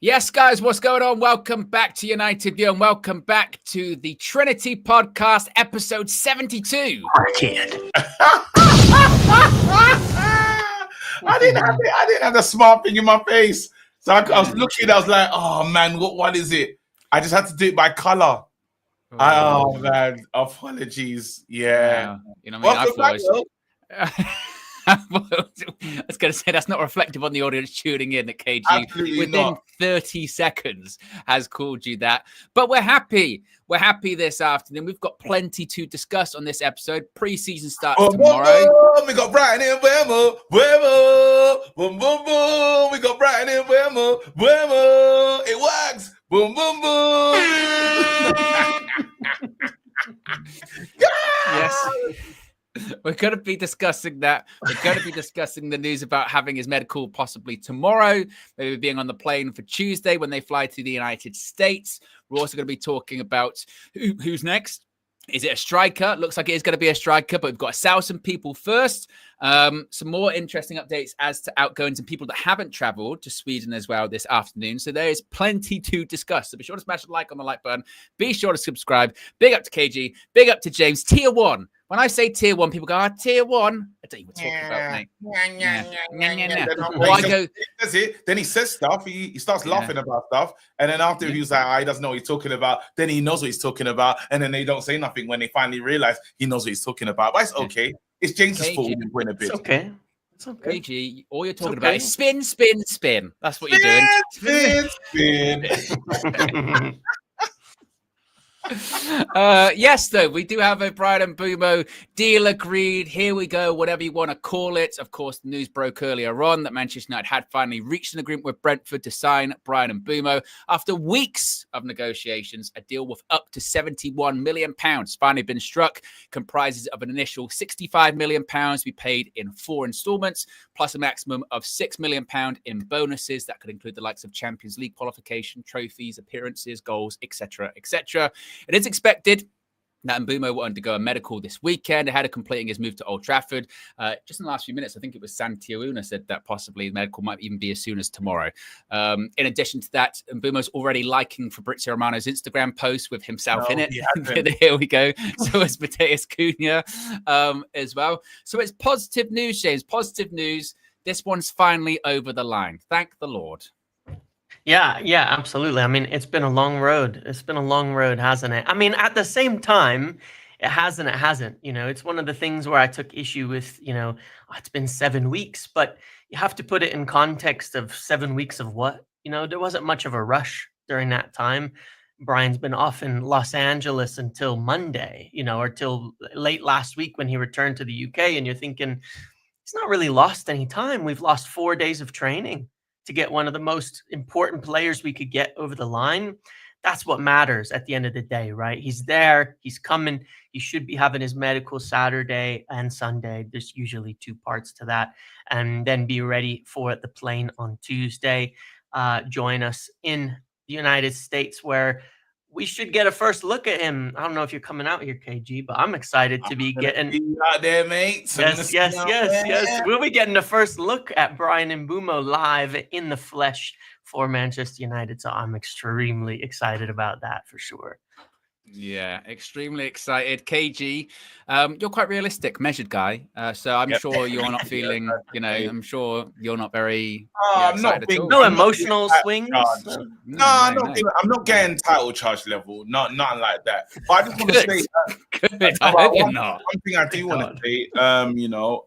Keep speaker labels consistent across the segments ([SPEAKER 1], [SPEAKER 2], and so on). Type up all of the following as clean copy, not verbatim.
[SPEAKER 1] Yes, guys, what's going on? Welcome back to United View and welcome back to the Trinity podcast, episode 72.
[SPEAKER 2] I didn't have the smart thing in my face. So I was looking, I was like, oh man, what is it? I just had to do it by color. Oh man, apologies. Yeah.
[SPEAKER 1] You know what I mean? I was going to say that's not reflective on the audience tuning in that KG
[SPEAKER 2] Absolutely
[SPEAKER 1] within
[SPEAKER 2] not.
[SPEAKER 1] 30 seconds has called you that. But we're happy. We're happy this afternoon. We've got plenty to discuss on this episode. Preseason starts tomorrow.
[SPEAKER 2] Boom, we got Bryan Mbeumo. Boom, boom, boom. We got Bryan Mbeumo. It works. Boom, boom, boom.
[SPEAKER 1] Yes. We're going to be discussing that. We're going to be discussing the news about having his medical possibly tomorrow, maybe being on the plane for Tuesday when they fly to the United States. We're also going to be talking about who's next. Is it a striker? Looks like it is going to be a striker, but we've got to sell some people first. Some more interesting updates as to outgoings and people that haven't traveled to Sweden as well this afternoon. So there is plenty to discuss. So be sure to smash a like on the like button. Be sure to subscribe. Big up to KG. Big up to James. Tier 1. When I say tier 1, people go, tier 1. I don't know what you're talking about, mate.
[SPEAKER 2] Then he says stuff. He starts laughing about stuff. And then after he was like, he doesn't know what he's talking about. Then he knows what he's talking about. And then they don't say nothing when they finally realize he knows what he's talking about. But it's okay. It's James's fault we win a bit.
[SPEAKER 3] It's okay. It's okay.
[SPEAKER 1] KG, all you're talking about is spin, spin, spin. That's what you're doing.
[SPEAKER 2] Spin.
[SPEAKER 1] Yes, though, we do have a Bryan Mbeumo deal agreed. Here we go, whatever you want to call it. Of course, the news broke earlier on that Manchester United had finally reached an agreement with Brentford to sign Bryan Mbeumo. After weeks of negotiations, a deal worth up to £71 million finally been struck, comprises of an initial £65 million to be paid in 4 installments, plus a maximum of £6 million in bonuses. That could include the likes of Champions League qualification, trophies, appearances, goals, etc., etc. It is expected that Mbeumo will undergo a medical this weekend ahead of completing his move to Old Trafford. Just in the last few minutes, I think it was Santiago Una said that possibly the medical might even be as soon as tomorrow. In addition to that, Mbeumo's already liking Fabrizio Romano's Instagram post with himself in it. Here we go. So is Mateus Cunha as well. So it's positive news, James. Positive news. This one's finally over the line. Thank the Lord.
[SPEAKER 3] Yeah, absolutely. I mean, it's been a long road. It's been a long road, hasn't it? I mean, at the same time, it hasn't. You know, it's one of the things where I took issue with, it's been 7 weeks, but you have to put it in context of 7 weeks of what? There wasn't much of a rush during that time. Brian's been off in Los Angeles until Monday, or till late last week when he returned to the UK. And you're thinking, he's not really lost any time. We've lost 4 days of training to get one of the most important players we could get over the line. That's what matters at the end of the day, right? He's there, he's coming. He should be having his medical Saturday and Sunday. There's usually 2 parts to that. And then be ready for the plane on Tuesday. Join us in the United States where we should get a first look at him. I don't know if you're coming out here, KG, but I'm excited to be getting
[SPEAKER 2] out there, mate.
[SPEAKER 3] Yes. We'll be getting the first look at Bryan Mbeumo live in the flesh for Manchester United. So I'm extremely excited about that for sure.
[SPEAKER 1] Yeah, extremely excited. KG, you're quite realistic, measured guy. So I'm sure you're not feeling, I'm sure you're not very
[SPEAKER 3] no emotional swings.
[SPEAKER 2] No, I'm not getting title charge level. Nothing like that. But I just want to say one thing I do want to say,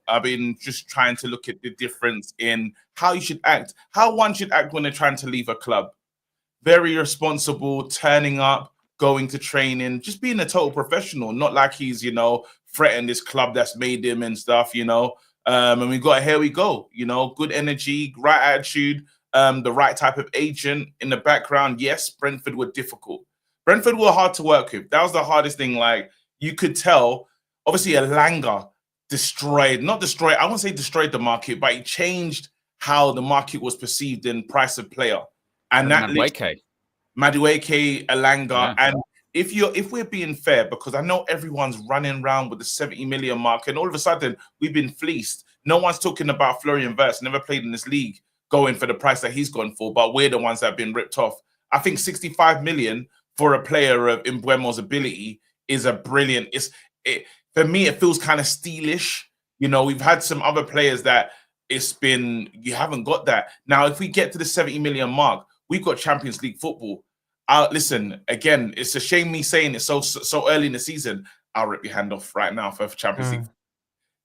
[SPEAKER 2] I've been just trying to look at the difference in how you should act, how one should act when they're trying to leave a club. Very responsible, turning up, going to training, just being a total professional, not like he's, threatened this club that's made him and stuff, and we got, here we go, good energy, right attitude, the right type of agent in the background. Yes, Brentford were difficult. Brentford were hard to work with. That was the hardest thing. Like, you could tell, obviously, Elanga I won't say destroyed the market, but he changed how the market was perceived in price of player. And that Madueke, Elanga, and if we're being fair, because I know everyone's running around with the 70 million mark, and all of a sudden we've been fleeced. No one's talking about Florian Wirtz, never played in this league. going for the price that he's gone for, but we're the ones that have been ripped off. I think 65 million for a player of Mbeumo's ability is a brilliant. For me, it feels kind of steelish. You know, we've had some other players that you haven't got that. Now, if we get to the 70 million mark, we've got Champions League football. Listen, again, it's a shame me saying it so early in the season. I'll rip your hand off right now for Champions League.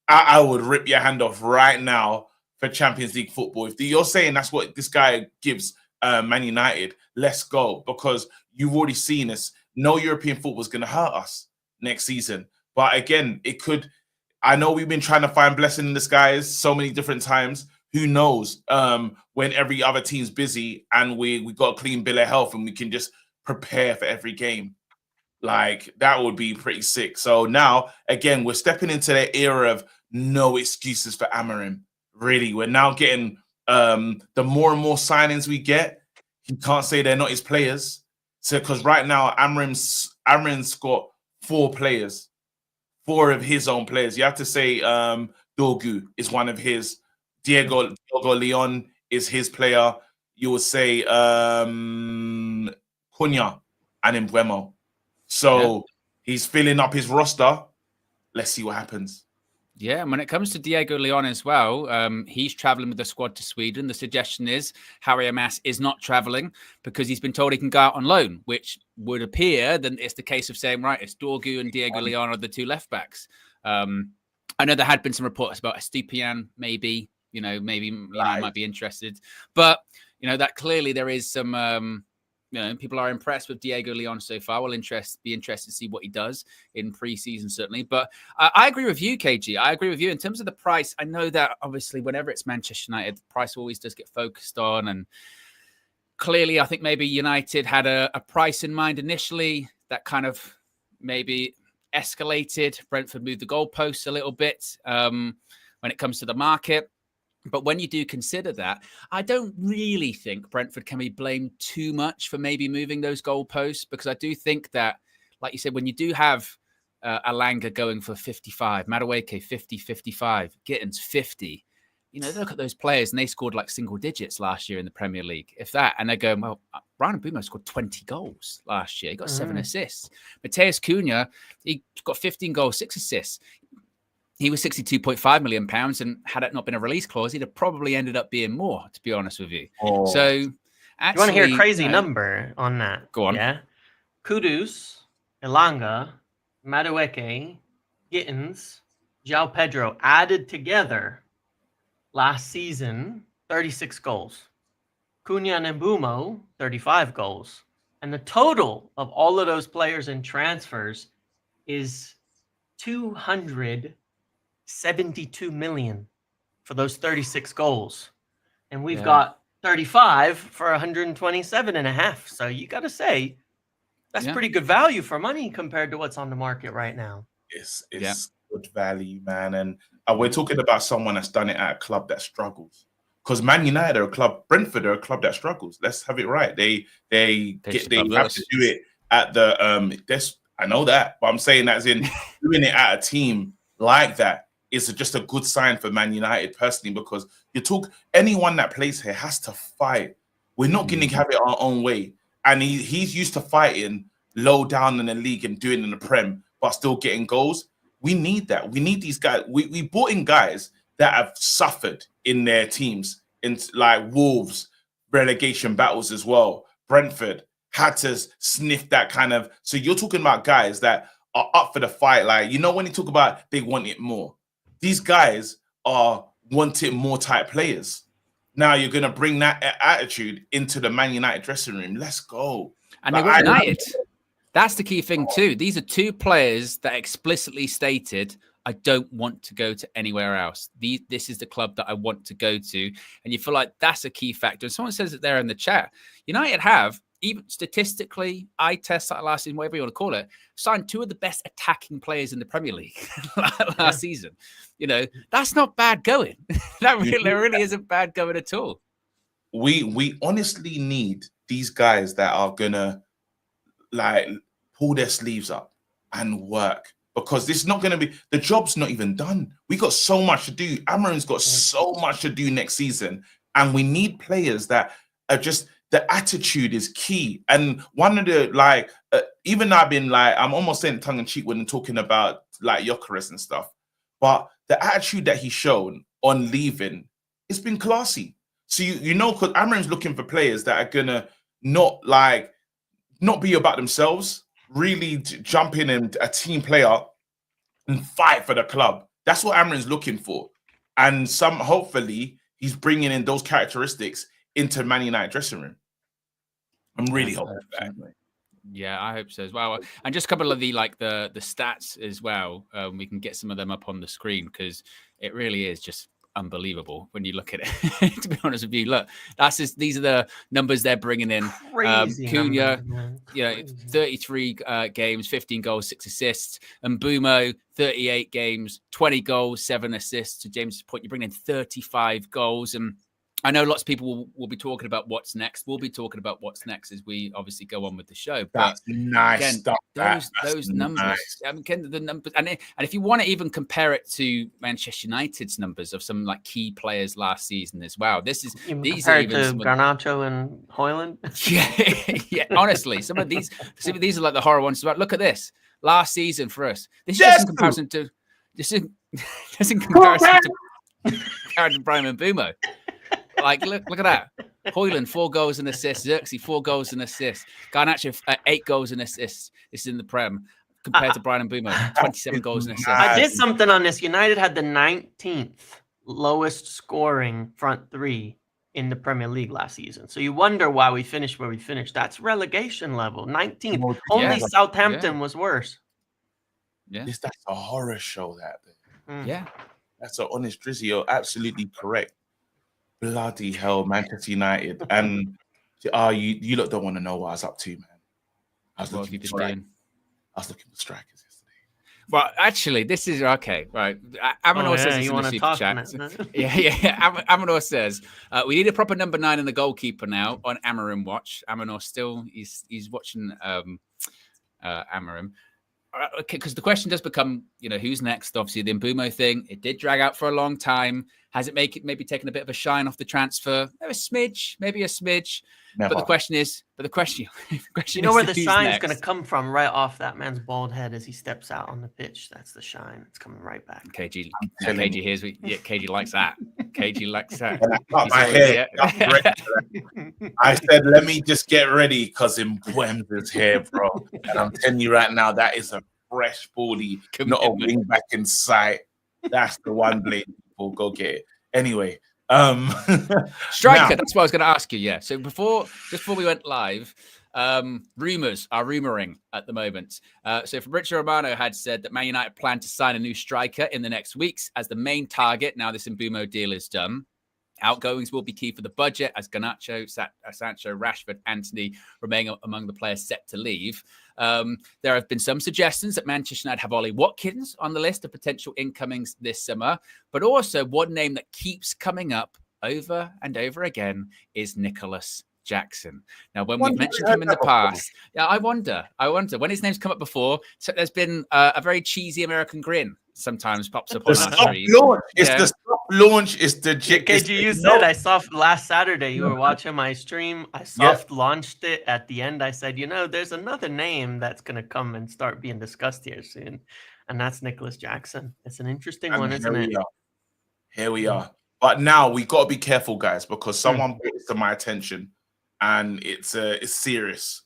[SPEAKER 2] I would rip your hand off right now for Champions League football. If you're saying that's what this guy gives Man United, let's go, because you've already seen this. No European football is going to hurt us next season. But again, it could. I know we've been trying to find blessing in disguise so many different times. Who knows when every other team's busy and we got a clean bill of health and we can just prepare for every game. Like, that would be pretty sick. So now, again, we're stepping into the era of no excuses for Amorim. Really, we're now getting the more and more signings we get, you can't say they're not his players. So, because right now, Amorim's got 4 players, 4 of his own players. You have to say Dorgu is one of his. Diego Leon is his player. You would say Cunha and Mbeumo. So he's filling up his roster. Let's see what happens.
[SPEAKER 1] Yeah, and when it comes to Diego Leon as well, he's traveling with the squad to Sweden. The suggestion is Harry Amas is not traveling because he's been told he can go out on loan, which would appear that it's the case of saying, right, it's Dorgu and Diego Leon are the 2 left backs. I know there had been some reports about Estupiñán, maybe might be interested, but that clearly there is some. People are impressed with Diego Leon so far. We'll be interested to see what he does in pre-season, certainly. But I agree with you, KG. I agree with you in terms of the price. I know that obviously whenever it's Manchester United, the price always does get focused on. And clearly, I think maybe United had a price in mind initially that kind of maybe escalated. Brentford moved the goalposts a little bit when it comes to the market. But when you do consider that, I don't really think Brentford can be blamed too much for maybe moving those goalposts, because I do think that, like you said, when you do have Alanga going for 55, Madueke 50, 55, Gittins 50, look at those players and they scored like single digits last year in the Premier League, if that. And they're going, well, Bryan Mbeumo scored 20 goals last year. He got 7 assists. Mateus Cunha, he got 15 goals, 6 assists. He was £62.5 million, and had it not been a release clause, he'd have probably ended up being more, to be honest with you.
[SPEAKER 2] Oh.
[SPEAKER 1] So, actually,
[SPEAKER 3] you want to hear a crazy number on that?
[SPEAKER 1] Go on.
[SPEAKER 3] Yeah. Kudus, Elanga, Madueke, Gittins, João Pedro added together last season, 36 goals. Cunha and Mbeumo, 35 goals. And the total of all of those players and transfers is 272 million for those 36 goals. And we've got 35 for 127 and a half. So you got to say that's pretty good value for money compared to what's on the market right now.
[SPEAKER 2] It's good value, man. And we're talking about someone that's done it at a club that struggles. Because Man United are a club, Brentford are a club that struggles. Let's have it right. They have to do it at the I know that, but I'm saying that as in doing it at a team like that is just a good sign for Man United personally, because anyone that plays here has to fight. We're not going to have it our own way. And he's used to fighting low down in the league and doing in the Prem, but still getting goals. We need that. We need these guys. We brought in guys that have suffered in their teams, in like Wolves, relegation battles as well. Brentford had to sniff that kind of. So you're talking about guys that are up for the fight. Like, when you talk about they want it more, these guys are want it more type players. Now you're going to bring that attitude into the Man United dressing room. Let's go.
[SPEAKER 1] And they were united. That's the key thing too. These are 2 players that explicitly stated, I don't want to go to anywhere else. This is the club that I want to go to. And you feel like that's a key factor. And someone says it there in the chat. United have, even statistically, eye test like last season, whatever you want to call it, signed 2 of the best attacking players in the Premier League last season. That's not bad going. That really isn't bad going at all.
[SPEAKER 2] We honestly need these guys that are gonna pull their sleeves up and work, because this is not gonna be, the job's not even done. We got so much to do. Amorim's got so much to do next season. And we need players that are just, the attitude is key. And one of the, like, even I've been like, I'm almost saying tongue in cheek when I'm talking about like Gyökeres and stuff, but the attitude that he's shown on leaving, it's been classy. So, you know, because Amorim's looking for players that are going to not be about themselves, really jump in and a team player and fight for the club. That's what Amorim's looking for. And hopefully he's bringing in those characteristics into Man United dressing room. I'm really hoping that.
[SPEAKER 1] Yeah, I hope so as well. And just a couple of the stats as well. We can get some of them up on the screen because it really is just unbelievable when you look at it. To be honest with you, look, these are the numbers they're bringing in.
[SPEAKER 3] Crazy
[SPEAKER 1] Cunha,
[SPEAKER 3] numbers,
[SPEAKER 1] 33 games, 15 goals, 6 assists. And Mbeumo, 38 games, 20 goals, 7 assists. To James' point, you bring in 35 goals. And I know lots of people will be talking about what's next. We'll be talking about what's next as we obviously go on with the show.
[SPEAKER 2] That's nice
[SPEAKER 1] again,
[SPEAKER 2] stuff.
[SPEAKER 1] Those numbers. Nice. I mean, the numbers, and if you want to even compare it to Manchester United's numbers of some like key players last season as well. These are even
[SPEAKER 3] to Garnacho and Højlund.
[SPEAKER 1] Yeah. Honestly, some of these are like the horror ones. But look at this last season for us. This is just in comparison to Bryan Mbeumo. Like, look at that. Højlund, 4 goals and assists. Xerxes, 4 goals and assists. Garnacho, 8 goals and assists. This is in the Prem. Compared to Bryan Mbeumo, 27 goals and assists.
[SPEAKER 3] I did something on this. United had the 19th lowest scoring front three in the Premier League last season. So you wonder why we finished where we finished. That's relegation level. 19th. Only Southampton was worse.
[SPEAKER 1] Yeah.
[SPEAKER 2] That's a horror show, that.
[SPEAKER 1] Yeah.
[SPEAKER 2] That's an honest drizzy. You're absolutely correct. Bloody hell, Manchester United. And you lot don't want to know what I was up to, man. I was looking for strikers yesterday.
[SPEAKER 1] Well, actually, this is okay. Right. Amonor says it's in the super chat. Yeah. Amonor says we need a proper number 9 in the goalkeeper now on Amorim watch. Amonor still he's watching Amorim. Because the question does become, who's next? Obviously, the Mbeumo thing, it did drag out for a long time. Has it maybe taken a bit of a shine off the transfer? Maybe a smidge. Never. But the question is, where the
[SPEAKER 3] shine's going to come from? Right off that man's bald head as he steps out on the pitch. That's the shine. It's coming right back.
[SPEAKER 1] KG here's KG likes that. KG likes that.
[SPEAKER 2] I said, let me just get ready because Mbeumo's here, bro. And I'm telling you right now, that is a fresh baldy, not a wing back in sight. That's the one blade. People go get it. Anyway,
[SPEAKER 1] striker. That's what I was going to ask you. Yeah. So before we went live, rumors are rumoring at the moment. So Fabrizio Romano had said that Man United plan to sign a new striker in the next weeks as the main target. Now this Mbeumo deal is done. Outgoings will be key for the budget as Garnacho, Sancho, Rashford, Antony remain among the players set to leave. There have been some suggestions that Manchester United have Ollie Watkins on the list of potential incomings this summer, but also one name that keeps coming up over and over again is Nicholas Jackson. Now, when we've mentioned him in the past, I wonder when his name's come up before. So there's been a very cheesy American grin sometimes pops up on that screen.
[SPEAKER 2] It's the soft launch. It's the
[SPEAKER 3] KG, you said I soft last Saturday. You were watching my stream. I soft launched it at the end. I said, there's another name that's going to come and start being discussed here soon, and that's Nicholas Jackson. It's an interesting one, isn't it?
[SPEAKER 2] Here we are. But now we got to be careful, guys, because someone brought this to my attention, and it's serious.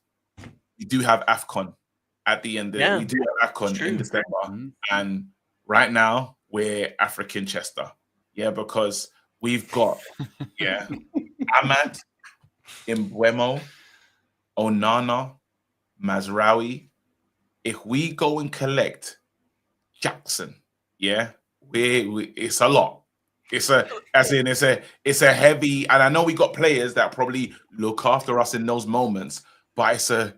[SPEAKER 2] We do have AFCON at the end. We do have AFCON in December, and right now we're African Chester, because we've got Ahmad, Mbeumo, Onana, Mazraoui. If we go and collect Jackson, it's a lot. It's a heavy, and I know we got players that probably look after us in those moments, but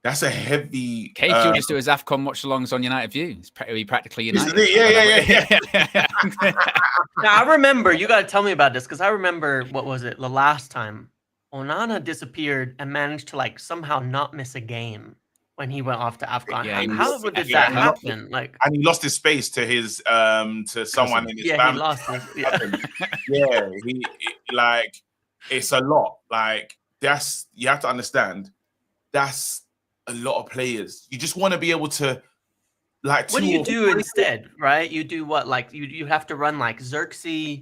[SPEAKER 2] that's a heavy.
[SPEAKER 1] KG will just do his AFCON watch-alongs on United View. It's practically United.
[SPEAKER 2] Yeah.
[SPEAKER 3] Now, I remember, you got to tell me about this, because I remember, what was it, the last time Onana disappeared and managed to somehow not miss a game when he went off to AFCON. How did that happen?
[SPEAKER 2] And he lost his space to his to someone in his family.
[SPEAKER 3] He lost his,
[SPEAKER 2] like it's a lot. Like you have to understand that's a lot of players. You just want to be able to like.
[SPEAKER 3] What do you do instead, right? You do what? Like you have to run like Xerxes,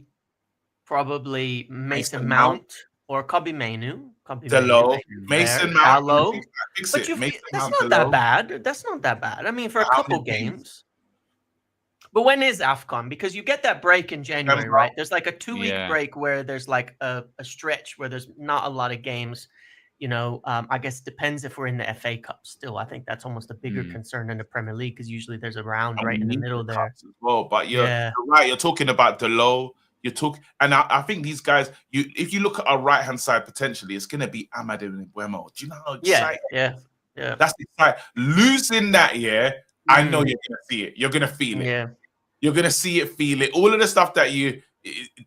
[SPEAKER 3] probably Mason Mount or Kobbie Mainoo.
[SPEAKER 2] Delo, Mason Mount.
[SPEAKER 3] But that's not that bad. That's not that bad. I mean, for a couple games. But when is AFCON? Because you get that break in January, right? There's like a 2-week break where there's like a stretch where there's not a lot of games. You know, I guess it depends if we're in the FA Cup still. I think that's almost a bigger concern than the Premier League because usually there's a round right in the middle there.
[SPEAKER 2] As well, but you're right. You're talking about Delo. And I think these guys. If you look at our right hand side, potentially it's going to be Amad and Mbeumo. Do you know how exciting?
[SPEAKER 3] Yeah.
[SPEAKER 2] That's exciting. Losing that, I know you're going to see it. You're going to feel it.
[SPEAKER 3] Yeah.
[SPEAKER 2] You're going to see it, feel it. All of the stuff that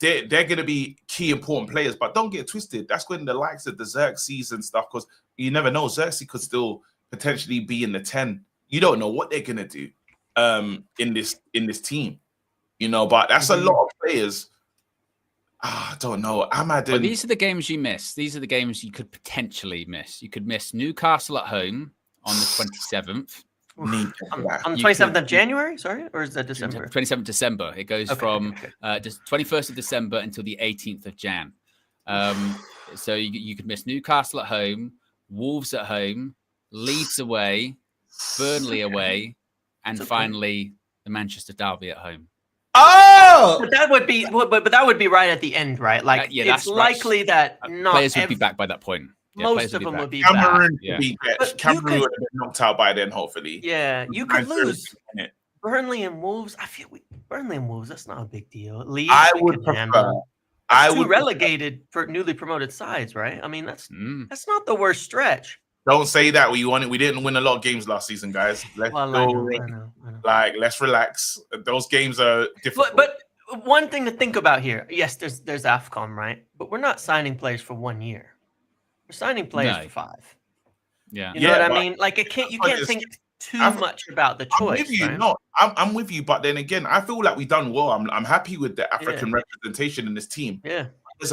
[SPEAKER 2] they're going to be key important players, but don't get twisted. That's when the likes of the Xerxes and stuff, because you never know. Xerxes could still potentially be in the 10. You don't know what they're going to do in this team, you know, but that's a lot of players. I don't know.
[SPEAKER 1] Well, these are the games you miss. These are the games you could potentially miss. You could miss Newcastle at home on the 27th.
[SPEAKER 3] On the 27th of January, sorry, or is that December?
[SPEAKER 1] 27th December. It goes from just 21st of December until the 18th of Jan. So you could miss Newcastle at home, Wolves at home, Leeds away, Burnley away, and finally the Manchester Derby at home.
[SPEAKER 2] Oh,
[SPEAKER 3] but that would be right at the end, right? Like it's likely that
[SPEAKER 1] players would be back by that point.
[SPEAKER 3] Most of them would be
[SPEAKER 2] Cameroon
[SPEAKER 3] back.
[SPEAKER 2] Would be back. Cameroon would have been knocked out by then, hopefully.
[SPEAKER 3] Yeah, you could lose Burnley and Wolves. I feel Burnley and Wolves. That's not a big deal. Leeds,
[SPEAKER 2] I would prefer.
[SPEAKER 3] Two relegated for newly promoted sides, right? I mean, that's not the worst stretch.
[SPEAKER 2] Don't say that. We didn't win a lot of games last season, guys. Let's go. I know. Like, let's relax. Those games are difficult.
[SPEAKER 3] But one thing to think about here. Yes, there's AFCON, right? But we're not signing players for 1 year. We're signing players for 5.
[SPEAKER 1] Yeah.
[SPEAKER 3] You know what I mean? Like you can't think too much about the choice.
[SPEAKER 2] I'm with you.
[SPEAKER 3] Right?
[SPEAKER 2] No, I'm with you. But then again, I feel like we've done well. I'm happy with the African representation in this team.
[SPEAKER 3] Yeah.
[SPEAKER 2] There's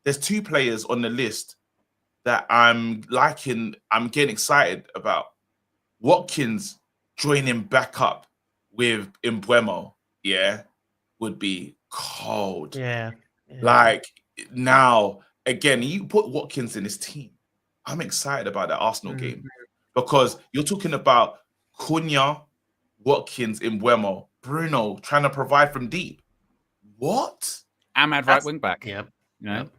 [SPEAKER 2] there's 2 players on the list that I'm liking. I'm getting excited about. Watkins joining back up with Mbeumo, would be cold.
[SPEAKER 3] Yeah.
[SPEAKER 2] Like now, again, you put Watkins in this team. I'm excited about that Arsenal game because you're talking about Cunha, Watkins, Mbeumo, Bruno trying to provide from deep. What?
[SPEAKER 1] Amad right wing back.
[SPEAKER 3] Yep.
[SPEAKER 1] You know?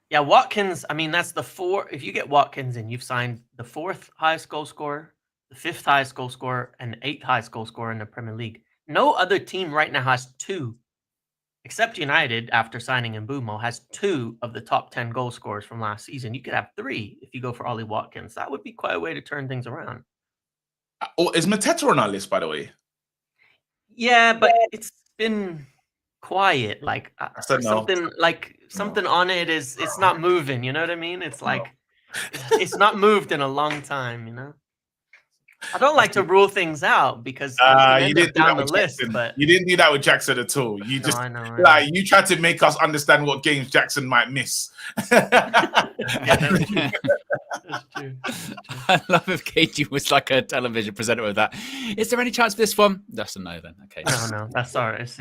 [SPEAKER 3] Yeah, Watkins. I mean, that's the 4. If you get Watkins in, you've signed the 4th highest goal scorer, the 5th highest goal scorer, and the 8th highest goal scorer in the Premier League. No other team right now has 2, except United, after signing Mbeumo, has 2 of the top 10 goal scorers from last season. You could have 3 if you go for Ollie Watkins. That would be quite a way to turn things around.
[SPEAKER 2] Oh, is Mateta on our list, by the way?
[SPEAKER 3] Yeah, but it's been quiet. Like something on it is it's not moving. You know what I mean? It's like it's not moved in a long time. You know. I don't like to rule things out because
[SPEAKER 2] you didn't down the list, but you didn't do that with Jackson at all. You just you tried to make us understand what games Jackson might miss.
[SPEAKER 3] That's true.
[SPEAKER 1] I love if KG was like a television presenter with that. Is there any chance for this one? That's a no then. Okay.
[SPEAKER 3] No, that's all right.
[SPEAKER 1] It's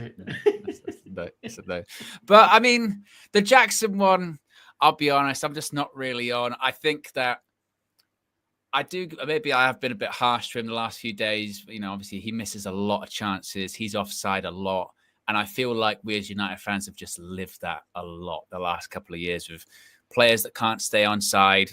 [SPEAKER 1] a no. But I mean, the Jackson one, I'll be honest, I'm just not really on. I think that maybe I have been a bit harsh to him the last few days. You know, obviously he misses a lot of chances. He's offside a lot. And I feel like we as United fans have just lived that a lot the last couple of years with players that can't stay on side,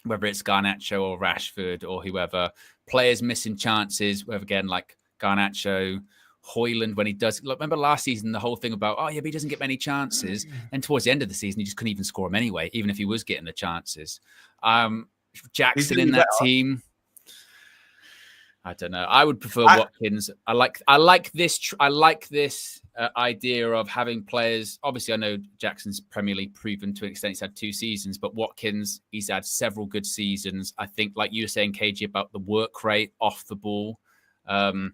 [SPEAKER 1] whether it's Garnacho or Rashford or whoever. Players missing chances, whether again, like Garnacho, Højlund, when he does. Look, remember last season, the whole thing about, but he doesn't get many chances. And towards the end of the season, he just couldn't even score them anyway, even if he was getting the chances. Jackson in that team, I don't know. I would prefer Watkins. I like this idea of having players. Obviously, I know Jackson's Premier League proven to an extent. He's had 2 seasons, but Watkins, he's had several good seasons. I think, like you were saying, KG, about the work rate off the ball. I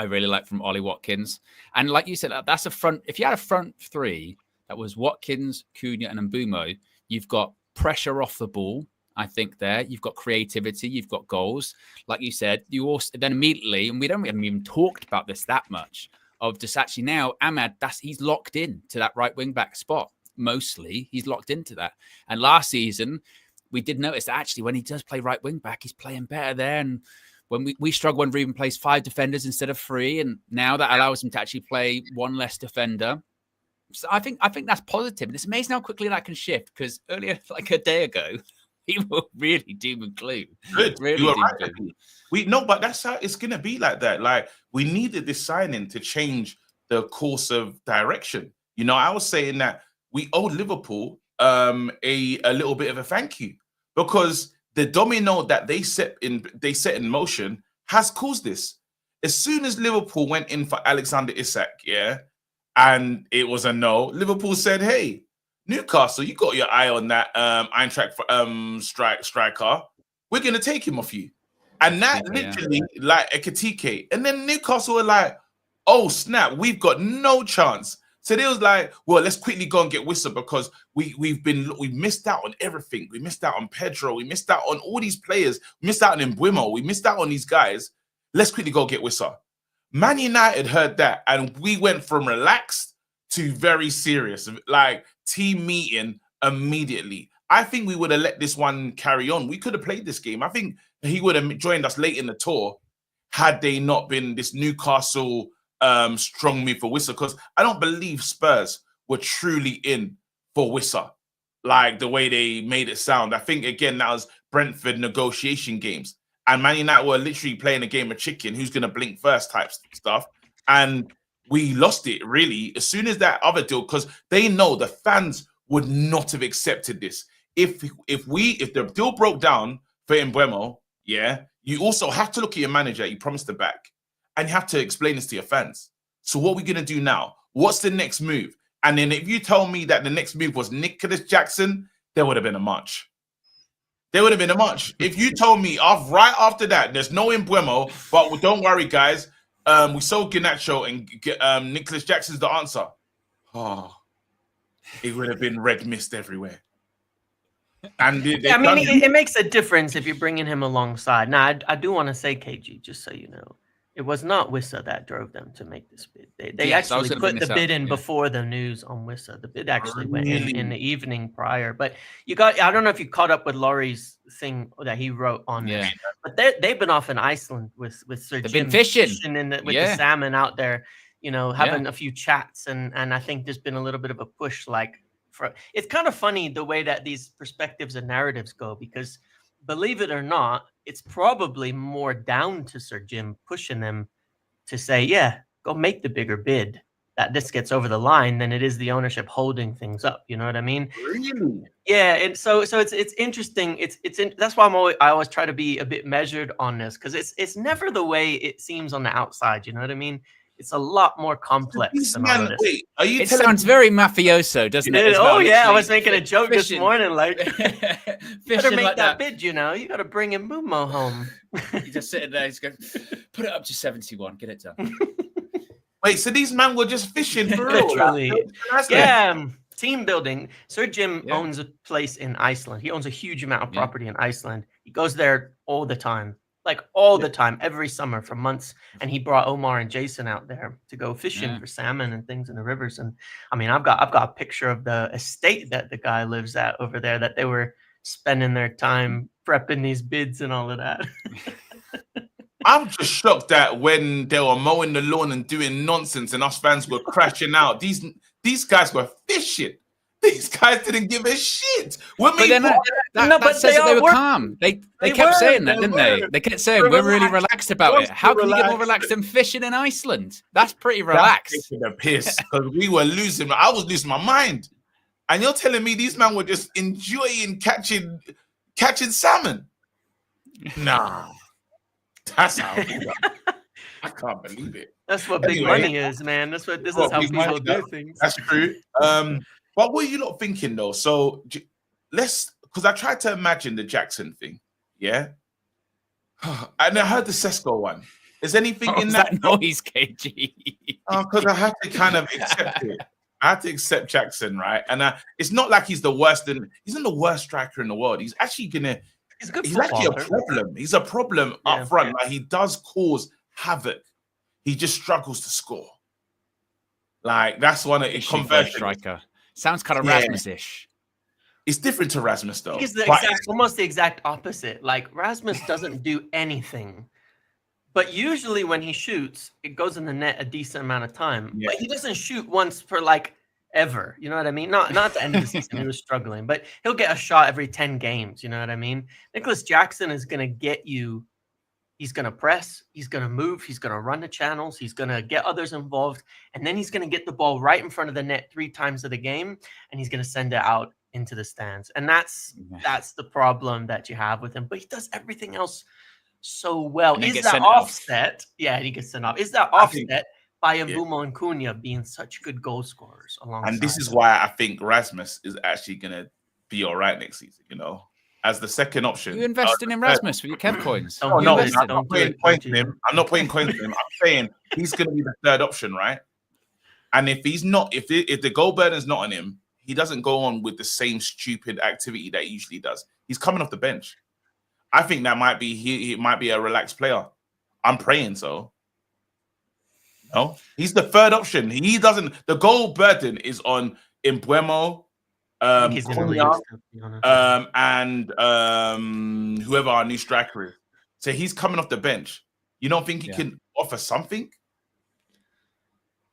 [SPEAKER 1] really like from Ollie Watkins, and like you said, that's a front. If you had a front 3, that was Watkins, Cunha, and Mbeumo. You've got pressure off the ball, I think there. You've got creativity. You've got goals. Like you said, you also then immediately, and we haven't even talked about this that much, of just actually now, Ahmad, he's locked in to that right wing back spot. Mostly, he's locked into that. And last season, we did notice that actually when he does play right wing back, he's playing better there. And when we struggle when Ruben plays 5 defenders instead of 3, and now that allows him to actually play 1 less defender. So I think that's positive. And it's amazing how quickly that can shift, because earlier, like a day ago, he was really doom and gloom.
[SPEAKER 2] Good.
[SPEAKER 1] Really
[SPEAKER 2] you were
[SPEAKER 1] doom
[SPEAKER 2] right.
[SPEAKER 1] and gloom.
[SPEAKER 2] But that's how it's gonna be like that. Like, we needed this signing to change the course of direction. You know, I was saying that we owe Liverpool a little bit of a thank you, because the domino that they set in motion has caused this. As soon as Liverpool went in for Alexander Isak, and it was a no, Liverpool said, "Hey, Newcastle, you got your eye on that Eintracht striker. We're gonna take him off you." And that literally like a Ekitike. And then Newcastle were like, "Oh snap, we've got no chance." So they was like, "Well, let's quickly go and get Wissa, because we missed out on everything. We missed out on Pedro. We missed out on all these players. We missed out on Mbeumo. We missed out on these guys. Let's quickly go get Wissa." Man United heard that, and we went from relaxed to very serious, like team meeting immediately. I think we would have let this one carry on. We could have played this game. I think he would have joined us late in the tour had they not been this Newcastle strong move for Wissa, because I don't believe Spurs were truly in for Wissa, like the way they made it sound. I think, again, that was Brentford negotiation games, and Man United were literally playing a game of chicken, who's going to blink first type stuff, and we lost it, really, as soon as that other deal, because they know the fans would not have accepted this. If the deal broke down for Mbeumo, you also have to look at your manager. You promised to back. And you have to explain this to your fans. So what are we going to do now? What's the next move? And then if you tell me that the next move was Nicholas Jackson, there would have been a march. There would have been a march. If you told me right after that, there's no Mbeumo, but don't worry, guys, we sold Garnacho and Nicholas Jackson's the answer. Oh, it would have been red mist everywhere. And
[SPEAKER 3] it makes a difference if you're bringing him alongside. Now, I do want to say, KG, just so you know, it was not Wissa that drove them to make this bid. They actually put the bid in before the news on Wissa. The bid actually went in the evening prior. But I don't know if you caught up with Laurie's thing that he wrote on this, but they've been off in Iceland with Sir Jim.
[SPEAKER 1] Been fishing
[SPEAKER 3] with the salmon out there, having a few chats. And I think there's been a little bit of a push, it's kind of funny the way that these perspectives and narratives go, because believe it or not, it's probably more down to Sir Jim pushing them to say, go make the bigger bid, that this gets over the line, than it is the ownership holding things up. You know what I mean?
[SPEAKER 2] Really?
[SPEAKER 3] Yeah. And so it's interesting. That's why I always try to be a bit measured on this, because it's never the way it seems on the outside. You know what I mean? It's a lot more complex than all of this.
[SPEAKER 1] It sounds very mafioso, doesn't it?
[SPEAKER 3] Oh,
[SPEAKER 1] well?
[SPEAKER 3] I was making a joke this morning, like, you better make
[SPEAKER 1] like
[SPEAKER 3] that bid, you got to bring Mbeumo home.
[SPEAKER 1] He's just sitting there, he's going, put it up to 71, get it done.
[SPEAKER 2] Wait, so these men were just fishing for real?
[SPEAKER 3] Literally. Team building. Sir Jim owns a place in Iceland. He owns a huge amount of property in Iceland. He goes there all the time. Like all the time, every summer for months. And he brought Omar and Jason out there to go fishing for salmon and things in the rivers. And I mean, I've got a picture of the estate that the guy lives at over there, that they were spending their time prepping these bids and all of that.
[SPEAKER 2] I'm just shocked that when they were mowing the lawn and doing nonsense and us fans were crashing out, these guys were fishing. These guys didn't give a shit.
[SPEAKER 1] But then that says that they were calm. They kept saying that, didn't they? They kept saying, we're really relaxed about it. How can you get more relaxed than fishing in Iceland? That's pretty relaxed.
[SPEAKER 2] That's taking a piss, because we were losing. I was losing my mind. And you're telling me these men were just enjoying catching salmon? Nah. That's how I can't believe it.
[SPEAKER 3] That's what big money is, man. This is how people do things.
[SPEAKER 2] That's true. But what are you lot thinking though? So because I tried to imagine the Jackson thing, and I heard the Sesko one. Is anything in that
[SPEAKER 1] noise, KG?
[SPEAKER 2] Because I had to kind of accept it. accept Jackson, right? And it's not like he's the worst. He's not the worst striker in the world. He's actually He's actually a problem. He's a problem up front. Like, he does cause havoc. He just struggles to score. Like, that's one of conversion
[SPEAKER 1] striker. Sounds kind of Rasmus-ish.
[SPEAKER 2] It's different to Rasmus, though.
[SPEAKER 3] It's almost the exact opposite. Like, Rasmus doesn't do anything. But usually when he shoots, it goes in the net a decent amount of time. Yeah. But he doesn't shoot once for, like, ever. You know what I mean? Not at the end of the season. He was struggling. But he'll get a shot every 10 games. You know what I mean? Nicholas Jackson is going to get you. He's going to press. He's going to move. He's going to run the channels. He's going to get others involved. And then he's going to get the ball right in front of the net 3 times of the game. And he's going to send it out into the stands. And that's the problem that you have with him. But he does everything else so well. Is that offset? Yeah, he gets sent off. Is that offset by Mbeumo and Cunha being such good goal scorers alongside?
[SPEAKER 2] And this is why I think Rasmus is actually going to be all right next season, you know, as the second option.
[SPEAKER 1] You investing in Rasmus for your Kev coins?
[SPEAKER 2] I'm not putting coins in him. I'm not putting coins in him. I'm saying he's going to be the third option, right? And if he's not, if the goal burden's not on him, he doesn't go on with the same stupid activity that he usually does. He's coming off the bench. I think that might be he might be a relaxed player. I'm praying so. No, he's the third option. He doesn't. The goal burden is on Mbeumo, Cunha, and whoever our new striker is. So he's coming off the bench. You don't think he can offer something?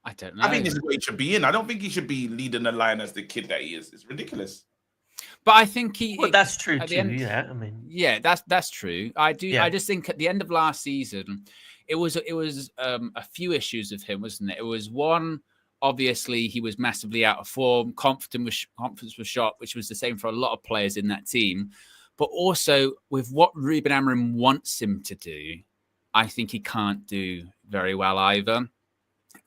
[SPEAKER 1] I don't know.
[SPEAKER 2] I think this is what he should be in. I don't think he should be leading the line as the kid that he is. It's ridiculous.
[SPEAKER 1] But I think
[SPEAKER 3] that's true too. I mean,
[SPEAKER 1] that's true. I do. Yeah. I just think at the end of last season, it was a few issues with him, wasn't it? It was one. Obviously, he was massively out of form. Confidence was shot, which was the same for a lot of players in that team. But also with what Ruben Amorim wants him to do, I think he can't do very well either.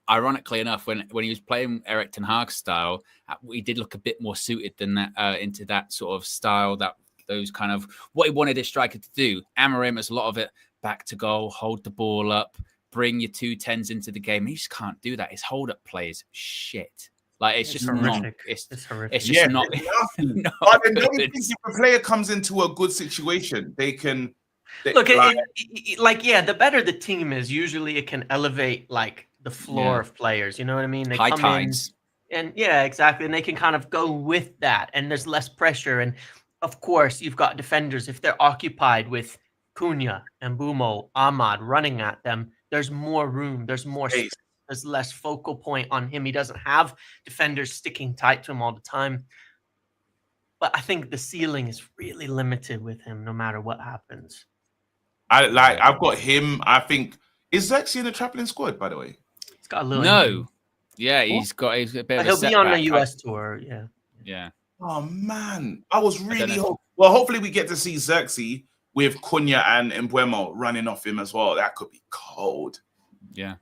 [SPEAKER 1] Ironically enough, when he was playing Erik ten Hag's style, he did look a bit more suited than that into that sort of style, that those kind of what he wanted his striker to do. Amorim has a lot of it back to goal, hold the ball up, bring your 2-10s into the game. He just can't do that. His hold up plays shit. Like it's just
[SPEAKER 3] horrific.
[SPEAKER 1] not. It's
[SPEAKER 3] horrific.
[SPEAKER 1] It's just not.
[SPEAKER 2] But then don't you think if a player comes into a good situation, they can
[SPEAKER 3] look. The better the team is, usually it can elevate like the floor of players. You know what I mean? They
[SPEAKER 1] high
[SPEAKER 3] come
[SPEAKER 1] tides.
[SPEAKER 3] And exactly. And they can kind of go with that. And there's less pressure. And of course, you've got defenders. If they're occupied with Cunha and Mbeumo, Ahmad running at them, there's more room. There's more space. There's less focal point on him. He doesn't have defenders sticking tight to him all the time. But I think the ceiling is really limited with him no matter what happens.
[SPEAKER 2] I've got him. I think, is Zexi in the Chaplin squad, by the way?
[SPEAKER 3] He's got a little.
[SPEAKER 1] No. Yeah, he's a bit of a
[SPEAKER 3] he'll
[SPEAKER 1] setback.
[SPEAKER 3] be on the US tour. Yeah.
[SPEAKER 1] Yeah.
[SPEAKER 2] Oh, man. I was really well, hopefully we get to see Zexi with Cunha and Mbeumo running off him as well. That could be cold.
[SPEAKER 1] Yeah.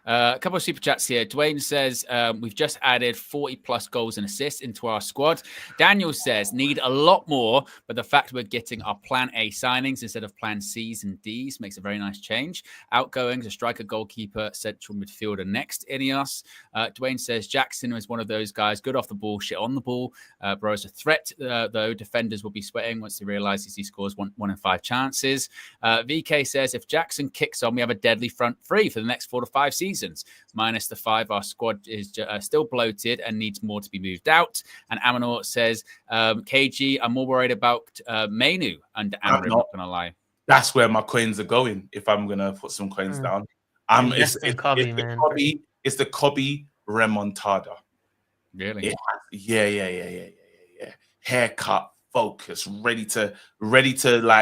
[SPEAKER 1] A couple of super chats here. Dwayne says, we've just added 40 plus goals and assists into our squad. Daniel says, need a lot more, but the fact we're getting our plan A signings instead of plan C's and D's makes a very nice change. Outgoings, a striker, goalkeeper, central midfielder next. Ineos. Dwayne says, Jackson is one of those guys, good off the ball, shit on the ball. Bro is a threat, though. Defenders will be sweating once they realize he scores 1 in 5 chances. VK says, if Jackson kicks on, we have a deadly front three for the next 4 to 5 seasons. Minus the 5, our squad is still bloated and needs more to be moved out. And Amanor says, KG, I'm more worried about Mainoo under Amorim, not going to lie.
[SPEAKER 2] That's where my coins are going, if I'm going to put some coins down. It's the Kobbie remontada.
[SPEAKER 1] Really?
[SPEAKER 2] Yeah. Haircut, focus, ready to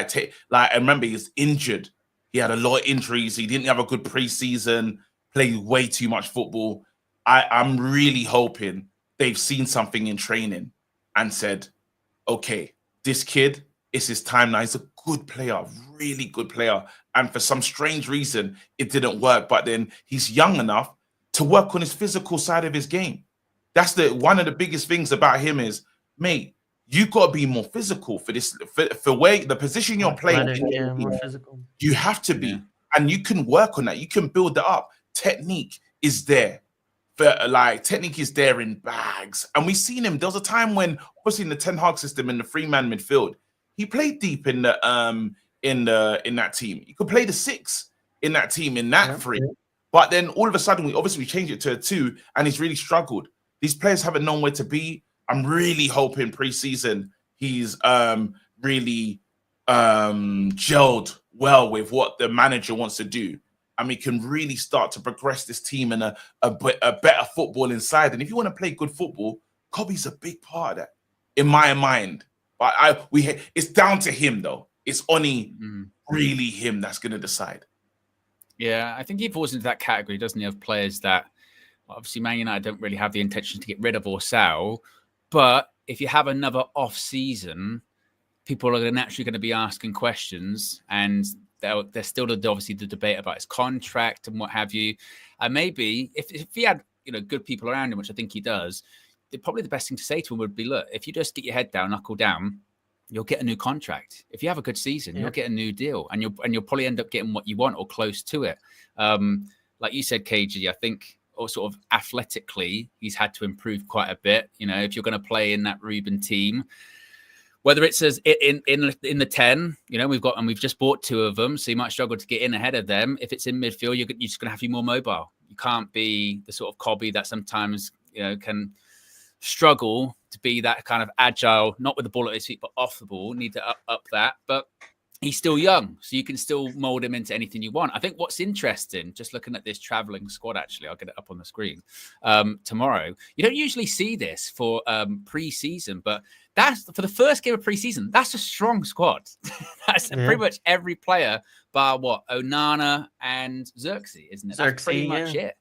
[SPEAKER 2] take. Like, I remember he was injured. He had a lot of injuries. He didn't have a good preseason. Played way too much football. I'm really hoping they've seen something in training and said, okay, this kid, it's his time now. He's a good player, really good player. And for some strange reason, it didn't work. But then he's young enough to work on his physical side of his game. That's one of the biggest things about him is, mate, you got to be more physical for this, for the position you're playing.
[SPEAKER 3] More physical.
[SPEAKER 2] You have to be. And you can work on that. You can build that up. Technique is there. like technique is there in bags, and we've seen him. There was a time when, obviously, in the Ten Hag system in the 3-man midfield, he played deep in the in that team. He could play the 6 in that team in that 3. Yeah. But then all of a sudden, we changed it to a 2, and he's really struggled. These players haven't known where to be. I'm really hoping pre-season he's really gelled well with what the manager wants to do. And we can really start to progress this team in a better football inside. And if you want to play good football, Kobbie's a big part of that, in my mind. But it's down to him, though. It's only really him that's going to decide.
[SPEAKER 1] Yeah, I think he falls into that category, doesn't he, of players that, obviously, Man United don't really have the intention to get rid of or sell. But if you have another off-season, people are naturally going to be asking questions, and there's still obviously the debate about his contract and what have you. And maybe if he had good people around him, which I think he does, probably the best thing to say to him would be, look, if you just get your head down, knuckle down, you'll get a new contract. If you have a good season, you'll get a new deal, and you'll probably end up getting what you want or close to it. Like you said, KG, I think, or sort of athletically, he's had to improve quite a bit. If you're going to play in that Ruben team, whether it's as in the 10, we've just bought 2 of them, so you might struggle to get in ahead of them. If it's in midfield, you're just going to have to be more mobile. You can't be the sort of Kobbie that sometimes can struggle to be that kind of agile, not with the ball at his feet, but off the ball. Need to up that, but he's still young, so you can still mold him into anything you want. I think what's interesting, just looking at this traveling squad, actually, I'll get it up on the screen tomorrow. You don't usually see this for pre-season, but that's for the first game of pre-season. That's a strong squad. That's pretty much every player bar Onana and Xerxes, isn't it? That's pretty much it.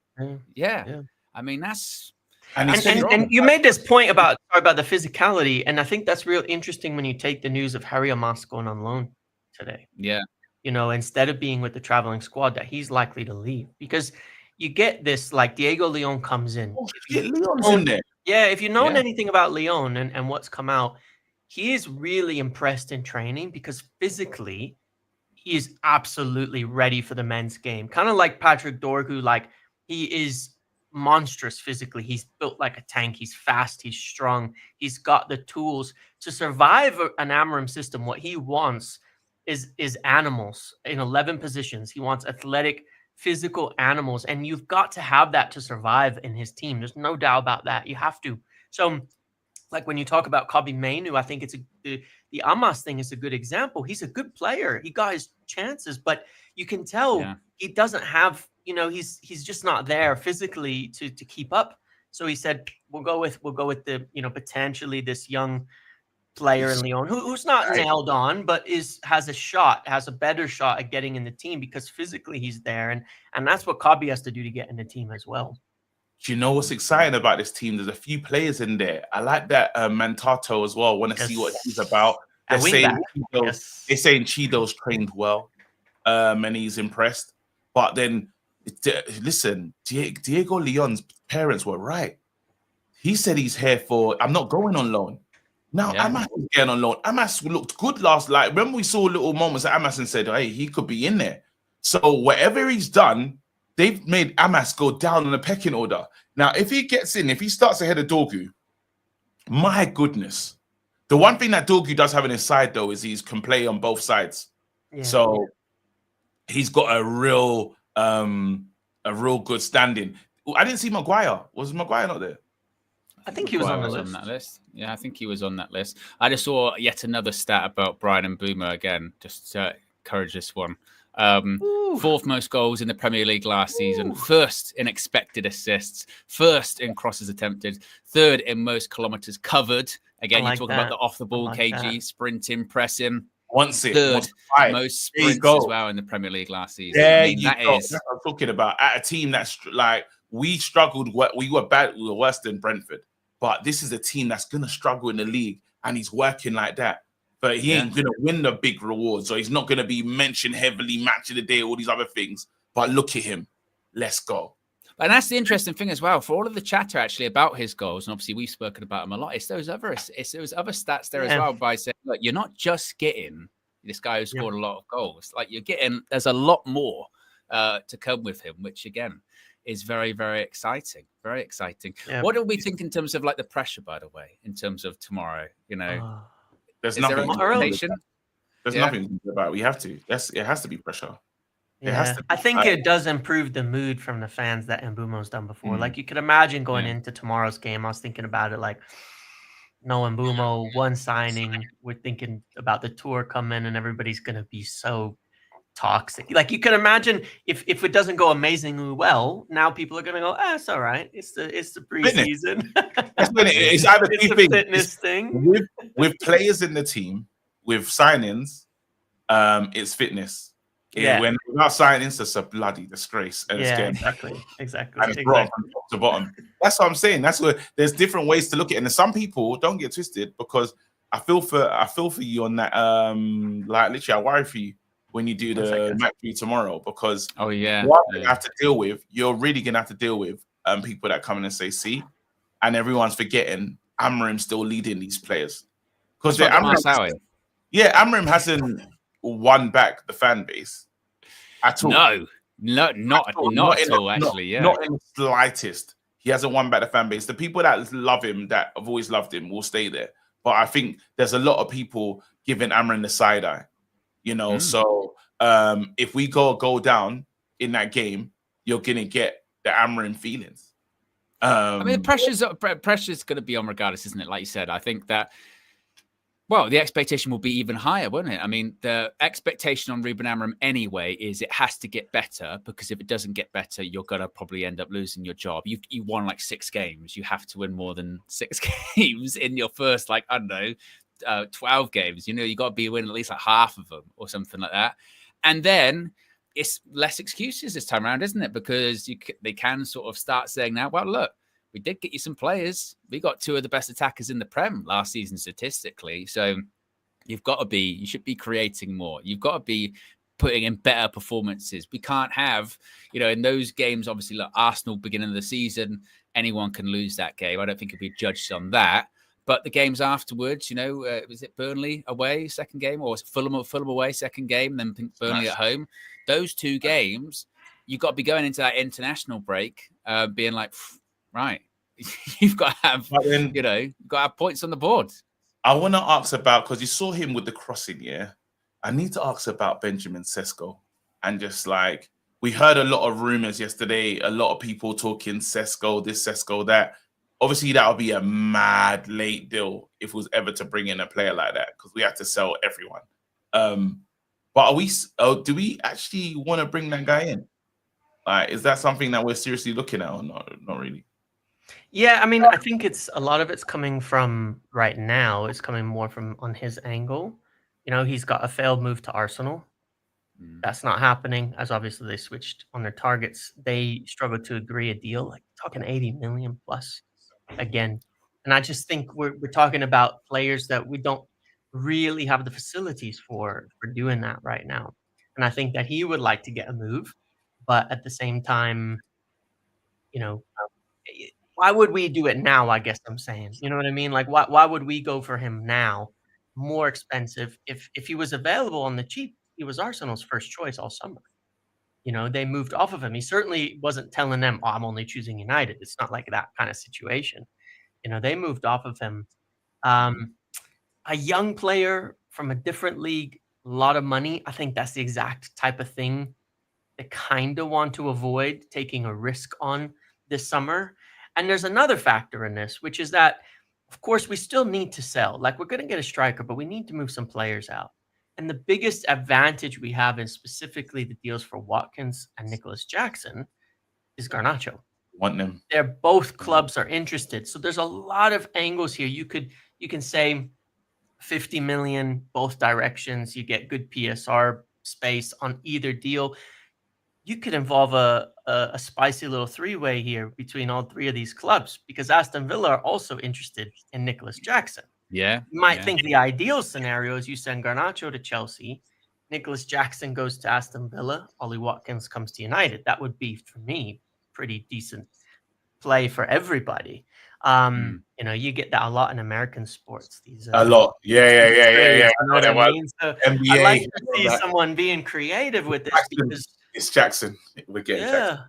[SPEAKER 1] Yeah. I mean, that's...
[SPEAKER 3] And you made this point about the physicality, and I think that's real interesting when you take the news of Harry Amas going on loan today.
[SPEAKER 1] Yeah.
[SPEAKER 3] Instead of being with the traveling squad, that he's likely to leave, because you get this, like, Diego Leon comes in.
[SPEAKER 2] Leon's in there.
[SPEAKER 3] Yeah, if you've known anything about Leon and what's come out, he is really impressed in training, because physically he is absolutely ready for the men's game. Kind of like Patrick Dorgu, like, he is monstrous physically. He's built like a tank. He's fast. He's strong. He's got the tools to survive an Amorim system. What he wants is animals in 11 positions. He wants athletic, physical animals, and you've got to have that to survive in his team. There's no doubt about that. You have to. So, like, when you talk about Kobbie Mainoo, I think the Amas thing is a good example. He's a good player. He got his chances, but you can tell he doesn't have, he's just not there physically to keep up. So he said, we'll go with the, potentially this young player in Lyon who's not nailed on, but has a better shot at getting in the team, because physically he's there. And that's what Kobbie has to do to get in the team as well.
[SPEAKER 2] Do you know what's exciting about this team? There's a few players in there. I like that Mantato as well. Want to see what he's about. They're saying Chido's trained well, and he's impressed. But then, listen, Diego Leon's parents were right. He said he's here for, I'm not going on loan. Now, Amas is getting on loan. Amas looked good last, remember we saw little moments at Amas and said, hey, he could be in there. So whatever he's done, they've made Amas go down in the pecking order. Now, if he gets in, if he starts ahead of Dorgu, my goodness. The one thing that Dorgu does have in his side, though, is he can play on both sides. Yeah. So he's got a real good standing. I didn't see Maguire. Was Maguire not there?
[SPEAKER 3] I think he was on
[SPEAKER 1] that list. Yeah, I think he was on that list. I just saw yet another stat about Bryan Mbeumo again, just to encourage this one. 4th most goals in the Premier League last season, 1st in expected assists, 1st in crosses attempted, 3rd in most kilometers covered. Again, you're talking about the off-the-ball KG, sprinting, pressing.
[SPEAKER 2] Once it,
[SPEAKER 1] 3rd most sprints as well in the Premier League last season.
[SPEAKER 2] That's what I'm talking about. At a team that's like, we struggled, we were bad, we were worse than Brentford. But this is a team that's going to struggle in the league, and he's working like that. But he ain't going to win the big rewards, so he's not going to be mentioned heavily, match of the day, all these other things. But look at him. Let's go.
[SPEAKER 1] And that's the interesting thing as well. For all of the chatter actually about his goals, and obviously we've spoken about him a lot, it's those other stats there as well, by saying, look, you're not just getting this guy who scored a lot of goals. Like, you're getting, there's a lot more to come with him, which again, is very, very exciting. Very exciting.
[SPEAKER 3] Yeah.
[SPEAKER 1] What do we think in terms of like the pressure, by the way, in terms of tomorrow? You know,
[SPEAKER 2] there's
[SPEAKER 1] is there
[SPEAKER 2] nothing.
[SPEAKER 1] expectation?
[SPEAKER 2] There's nothing about it. We have to. It has to be pressure. It has
[SPEAKER 3] Yeah,
[SPEAKER 2] to be.
[SPEAKER 3] I think it does improve the mood from the fans that Mbeumo's done before. Like you could imagine going into tomorrow's game. I was thinking about it like, no Mbeumo, one signing. We're thinking about the tour coming, and everybody's gonna be so toxic. Like you can imagine if it doesn't go amazingly well, now people are gonna go, it's all right. It's the preseason.
[SPEAKER 2] It's either
[SPEAKER 3] it's a fitness thing.
[SPEAKER 2] With players in the team, with signings, it's fitness. When without signings, it's a bloody disgrace. And
[SPEAKER 3] exactly.
[SPEAKER 2] And it's brought from top to bottom. That's what I'm saying. That's where there's different ways to look at it. And some people don't get twisted, because I feel for you on that. Like literally, I worry for you when you do the match for you tomorrow, because what you have to deal with, you're really gonna have to deal with people that come in and say, see, and everyone's forgetting Amorim still leading these players, because Amorim hasn't won back the fan base at all.
[SPEAKER 1] Not at all. Actually,
[SPEAKER 2] not in the slightest. He hasn't won back the fan base. The people that love him, that have always loved him, will stay there. But I think there's a lot of people giving Amorim the side eye. You know, so if we go down in that game, you're gonna get the Amorim feelings.
[SPEAKER 1] I mean, the pressure's going to be on regardless, isn't it? Like you said, I think that. Well, the expectation will be even higher, won't it? I mean, the expectation on Ruben Amorim anyway is it has to get better, because if it doesn't get better, you're going to probably end up losing your job. You won like 6 games. You have to win more than 6 games in your first, like, I don't know, 12 games. You know, you got to be winning at least like half of them or something like that. And then it's less excuses this time around, isn't it? Because they can sort of start saying now, well, look, we did get you some players. We got 2 of the best attackers in the Prem last season statistically. So you should be creating more. You've got to be putting in better performances. We can't have, in those games, obviously, look, Arsenal beginning of the season, anyone can lose that game. I don't think it'll be judged on that. But the games afterwards, was it Burnley away, second game, or was it Fulham away, second game, then Burnley at home? Those 2 games, you've got to be going into that international break being like, right, you've got to have, you've got to have points on the board.
[SPEAKER 2] I want to ask about, because you saw him with the crossing, I need to ask about Benjamin Sesko. And just like, we heard a lot of rumors yesterday, a lot of people talking Sesko, this, Sesko, that. Obviously, that would be a mad late deal if it was ever to bring in a player like that, because we have to sell everyone. But do we actually want to bring that guy in? Like, is that something that we're seriously looking at, or not? Not really.
[SPEAKER 3] Yeah, I mean, I think a lot of it's coming from right now. It's coming more from on his angle. He's got a failed move to Arsenal. That's not happening, as obviously they switched on their targets. They struggled to agree a deal, like talking 80 million plus again. And I just think we're talking about players that we don't really have the facilities for doing that right now. And I think that he would like to get a move, but at the same time, why would we do it now? I guess I'm saying, you know what I mean? Like, why would we go for him now, more expensive? If he was available on the cheap, he was Arsenal's first choice all summer. They moved off of him. He certainly wasn't telling them, I'm only choosing United. It's not like that kind of situation. They moved off of him. A young player from a different league, a lot of money. I think that's the exact type of thing they kind of want to avoid taking a risk on this summer. And there's another factor in this, which is that, of course, we still need to sell. Like, we're going to get a striker, but we need to move some players out. And the biggest advantage we have in specifically the deals for Watkins and Nicholas Jackson is Garnacho.
[SPEAKER 2] Want them.
[SPEAKER 3] They're both clubs are interested. So there's a lot of angles here. You can say 50 million, both directions. You get good PSR space on either deal. You could involve a spicy little 3-way here between all 3 of these clubs, because Aston Villa are also interested in Nicholas Jackson.
[SPEAKER 1] Yeah.
[SPEAKER 3] You might think the ideal scenario is you send Garnacho to Chelsea, Nicholas Jackson goes to Aston Villa, Ollie Watkins comes to United. That would be, for me, pretty decent play for everybody. You get that a lot in American sports.
[SPEAKER 2] A lot. Yeah.
[SPEAKER 3] You know what I mean? So NBA, I like to see someone being creative with this, because
[SPEAKER 2] it's Jackson. We're getting Jackson.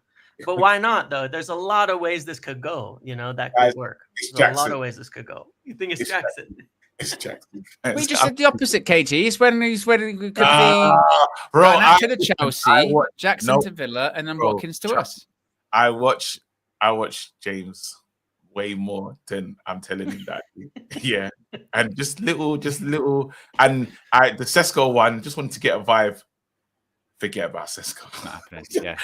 [SPEAKER 3] But why not though? There's a lot of ways this could go. That could work. There's a lot of ways this could go. You think it's Jackson?
[SPEAKER 2] It's Jackson.
[SPEAKER 1] We just said the opposite, KG. He's when he could be
[SPEAKER 2] bro.
[SPEAKER 1] to the Chelsea, Jackson to Villa, and then Watkins to us.
[SPEAKER 2] I watch James way more than I'm telling him that. Yeah, and just little, and the Sesko one just wanted to get a vibe. Forget about Sesko.
[SPEAKER 1] Yeah,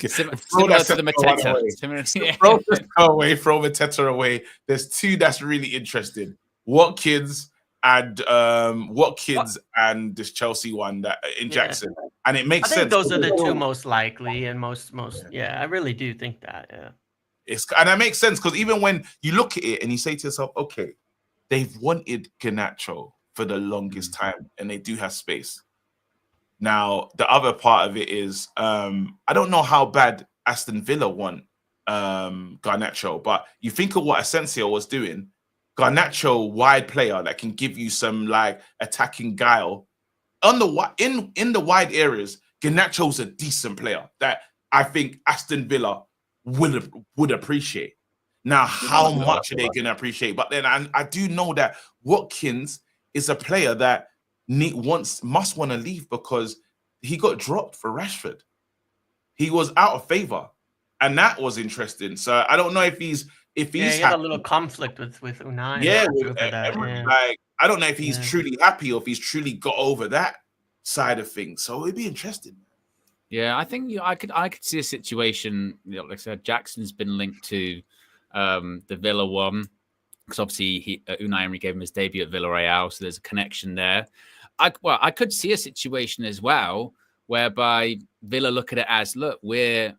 [SPEAKER 2] similar
[SPEAKER 1] to the Mateta.
[SPEAKER 2] Throw Sesko away, throw Mateta away. There's two that's really interesting. Watkins and this Chelsea one that in Jackson, and it makes sense.
[SPEAKER 3] I think those are the two most likely and most. Yeah, I really do think that. Yeah,
[SPEAKER 2] and that makes sense because even when you look at it and you say to yourself, okay, they've wanted Garnacho for the longest time, and they do have space. Now the other part of it is I don't know how bad Aston Villa want Garnacho, but you think of what Asensio was doing. Garnacho, wide player that can give you some like attacking guile on the in the wide areas. Garnacho's a decent player that I think Aston Villa would appreciate. Now, how much are they going to appreciate? But then I do know that Watkins is a player that must want to leave because he got dropped for Rashford. He was out of favor, and that was interesting. So I don't know if he's he
[SPEAKER 3] had a little conflict with Unai.
[SPEAKER 2] Yeah, like I don't know if he's truly happy or if he's truly got over that side of things. So it'd be interesting.
[SPEAKER 1] Yeah, I think I could see a situation. Like I said, Jackson's been linked to the Villa one because obviously Unai Emery gave him his debut at Villarreal, so there's a connection there. I could see a situation as well whereby Villa look at it as, look, we're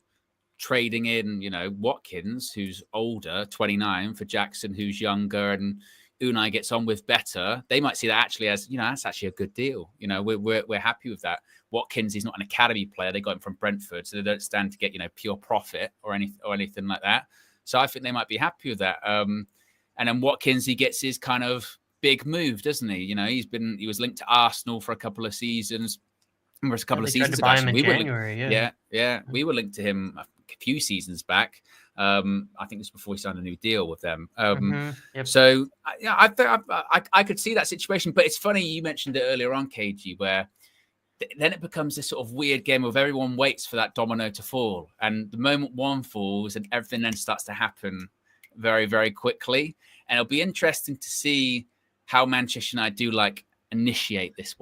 [SPEAKER 1] trading in, Watkins, who's older, 29, for Jackson, who's younger, and Unai gets on with better. They might see that actually as, that's actually a good deal. We're happy with that. Watkins, he's not an academy player. They got him from Brentford, so they don't stand to get, pure profit or anything like that. So I think they might be happy with that. And then Watkins, he gets his kind of big move, doesn't he? He was linked to Arsenal for a couple of seasons. We were linked to him a few seasons back. I think it was before we signed a new deal with them. So I could see that situation. But it's funny you mentioned it earlier on, KG, where then it becomes this sort of weird game of everyone waits for that domino to fall, and the moment one falls, and everything then starts to happen very, very quickly. And it'll be interesting to see how Manchester United do initiate this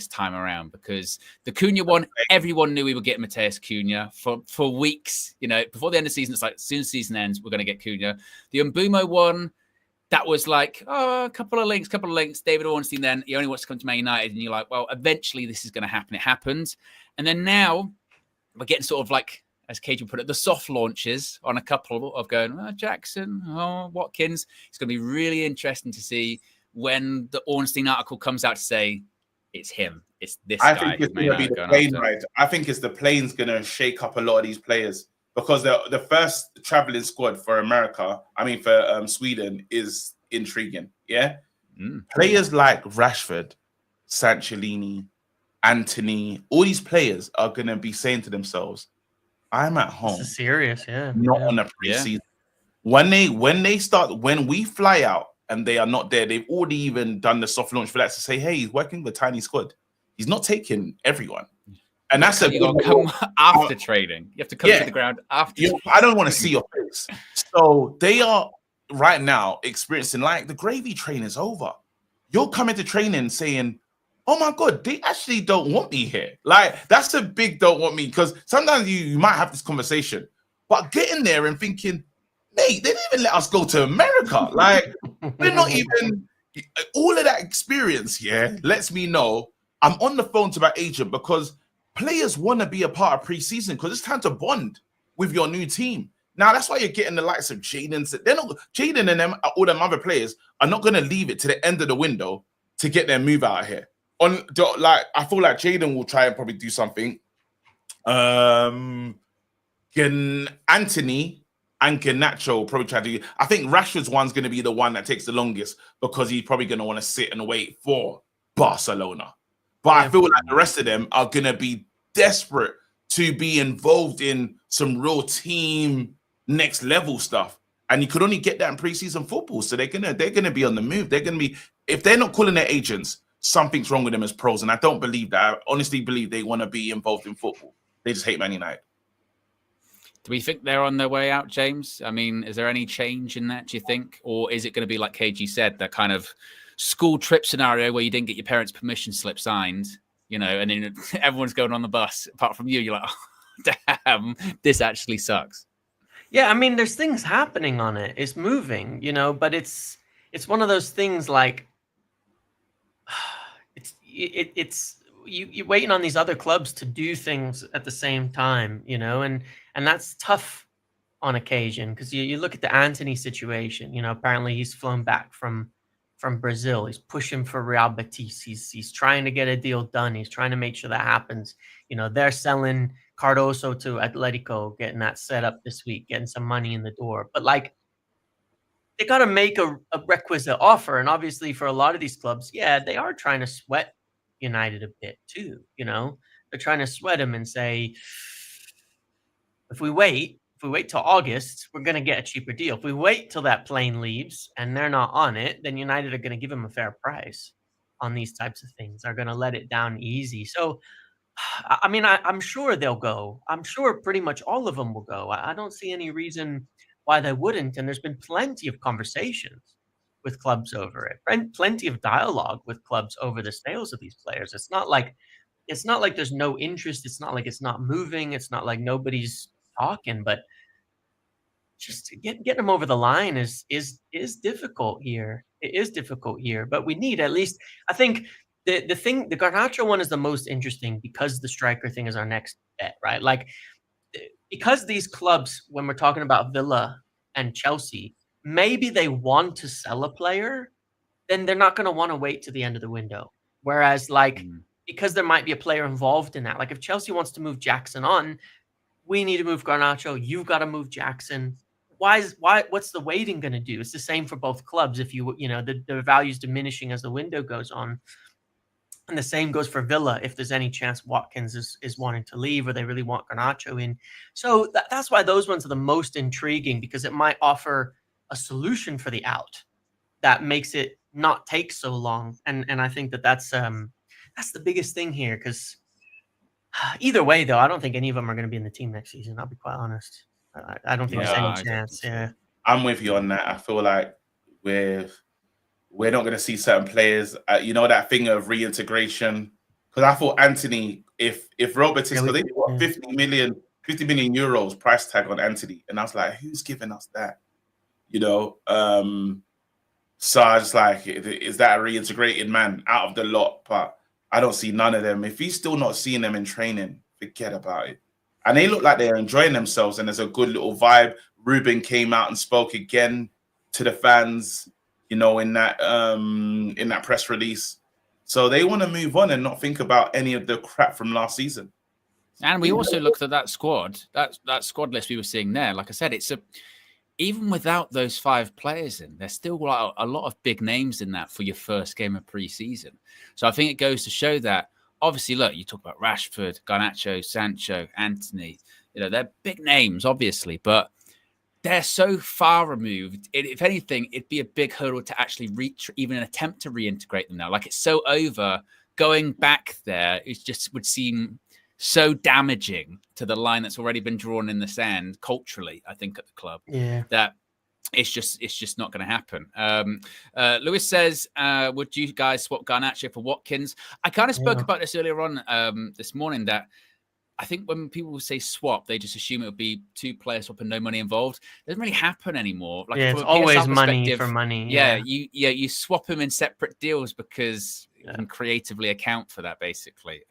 [SPEAKER 1] time around, because the Cunha one, everyone knew we would get Mateus Cunha for weeks. Before the end of the season, it's like as soon as the season ends, we're going to get Cunha. The Mbeumo one, that was a couple of links. David Ornstein, then he only wants to come to Man United, and you're like, well, eventually this is going to happen. It happened, and then now we're getting sort of as Cage would put it, the soft launches on a couple of going, Jackson, Watkins. It's going to be really interesting to see when the Ornstein article comes out to say it's him, it's this guy.
[SPEAKER 2] I think it's going to be the plane ride. I think it's the plane's going to shake up a lot of these players, because the first traveling squad for for Sweden is intriguing. Yeah, players like Rashford, Sanchellini, Anthony, all these players are going to be saying to themselves, "I'm at home."
[SPEAKER 3] This is serious,
[SPEAKER 2] not on a preseason. Yeah. When we fly out and they are not there, they've already even done the soft launch for that to say, hey, he's working with a tiny squad. He's not taking everyone. And that's
[SPEAKER 1] you got to come after training. You have to come to the ground after.
[SPEAKER 2] I don't want to see your face. So they are right now experiencing the gravy train is over. You're coming to training saying, oh my God, they actually don't want me here. That's a big don't want me, because sometimes you might have this conversation, but getting there and thinking, mate, they didn't even let us go to America. We're not even, all of that experience, lets me know I'm on the phone to my agent, because players want to be a part of preseason because it's time to bond with your new team. Now, that's why you're getting the likes of Jaden. Jaden and them, all them other players are not going to leave it to the end of the window to get their move out of here. I feel like Jaden will try and probably do something. Anthony and Garnacho probably try to. I think Rashford's one's going to be the one that takes the longest, because he's probably going to want to sit and wait for Barcelona. But I feel like the rest of them are going to be desperate to be involved in some real team next level stuff. And you could only get that in preseason football. So they're gonna be on the move. They're gonna be, if they're not calling their agents, something's wrong with them as pros. And I don't believe that. I honestly believe they want to be involved in football. They just hate Man United.
[SPEAKER 1] Do we think they're on their way out, James? I mean, is there any change in that, do you think? Or is it going to be like KG said, that kind of school trip scenario where you didn't get your parents' permission slip signed, you know, and then everyone's going on the bus apart from you. You're like, oh, damn, this actually sucks.
[SPEAKER 3] Yeah, I mean, there's things happening on it. It's moving, you know, but it's one of those things like you're waiting on these other clubs to do things at the same time, you know, and that's tough on occasion because you look at the Anthony situation, you know, apparently he's flown back from Brazil. He's pushing for Real Betis. He's trying to get a deal done. He's trying to make sure that happens. You know, they're selling Cardoso to Atletico, getting that set up this week, getting some money in the door. But like, they got to make a requisite offer. And obviously for a lot of these clubs, yeah, they are trying to sweat United a bit too. You know, they're trying to sweat them and say, if we wait till August, we're going to get a cheaper deal. If we wait till that plane leaves and they're not on it, then United are going to give them a fair price on these types of things. They're going to let it down easy. So, I mean, I'm sure they'll go. I'm sure pretty much all of them will go. I don't see any reason why they wouldn't. And there's been plenty of conversations with clubs over it, and plenty of dialogue with clubs over the sales of these players. It's not like there's no interest. It's not like it's not moving. It's not like nobody's talking, but just getting them over the line is difficult here. It is difficult here, but we need at least, I think the Garnacho one is the most interesting because the striker thing is our next bet, right? Like, because these clubs, when we're talking about Villa and Chelsea, maybe they want to sell a player, then they're not going to want to wait to the end of the window. Whereas like, because there might be a player involved in that, like if Chelsea wants to move Jackson on, we need to move Garnacho. You've got to move Jackson. What's the waiting going to do? It's the same for both clubs. If you know, the value's diminishing as the window goes on. And the same goes for Villa if there's any chance Watkins is wanting to leave or they really want Garnacho in. So that's why those ones are the most intriguing, because it might offer a solution for the out that makes it not take so long. And I think that's the biggest thing here, because either way, though, I don't think any of them are going to be in the team next season. I'll be quite honest. I don't think there's any chance. Yeah,
[SPEAKER 2] I'm with you on that. I feel like we're not going to see certain players, you know, that thing of reintegration. Because I thought Anthony, if Robert is, because they got 50 million euros price tag on Anthony, and I was like, who's giving us that? You know, so I was like, is that a reintegrated man out of the lot? But I don't see none of them. If he's still not seeing them in training, forget about it. And they look like they're enjoying themselves, and there's a good little vibe. Ruben came out and spoke again to the fans, you know, in that press release. So they want to move on and not think about any of the crap from last season.
[SPEAKER 1] And we also looked at that squad, that squad list we were seeing there. Like I said, even without those 5 players in, there's still a lot of big names in that for your first game of preseason. So I think it goes to show that, obviously, look, you talk about Rashford, Garnacho, Sancho, Anthony, you know, they're big names, obviously, but they're so far removed. If anything, it'd be a big hurdle to actually reach, even an attempt to reintegrate them now. Like, it's so over. Going back there, it just would seem so damaging to the line that's already been drawn in the sand culturally, I think, at the club. Yeah, that it's just not going to happen. Lewis says, would you guys swap Garnacho for Watkins? I kind of spoke about this earlier on this morning, that I think when people say swap, they just assume it would be 2 players swap and no money involved. It doesn't really happen anymore. Like,
[SPEAKER 3] it's always money for money.
[SPEAKER 1] Yeah, you swap them in separate deals because you can creatively account for that, basically.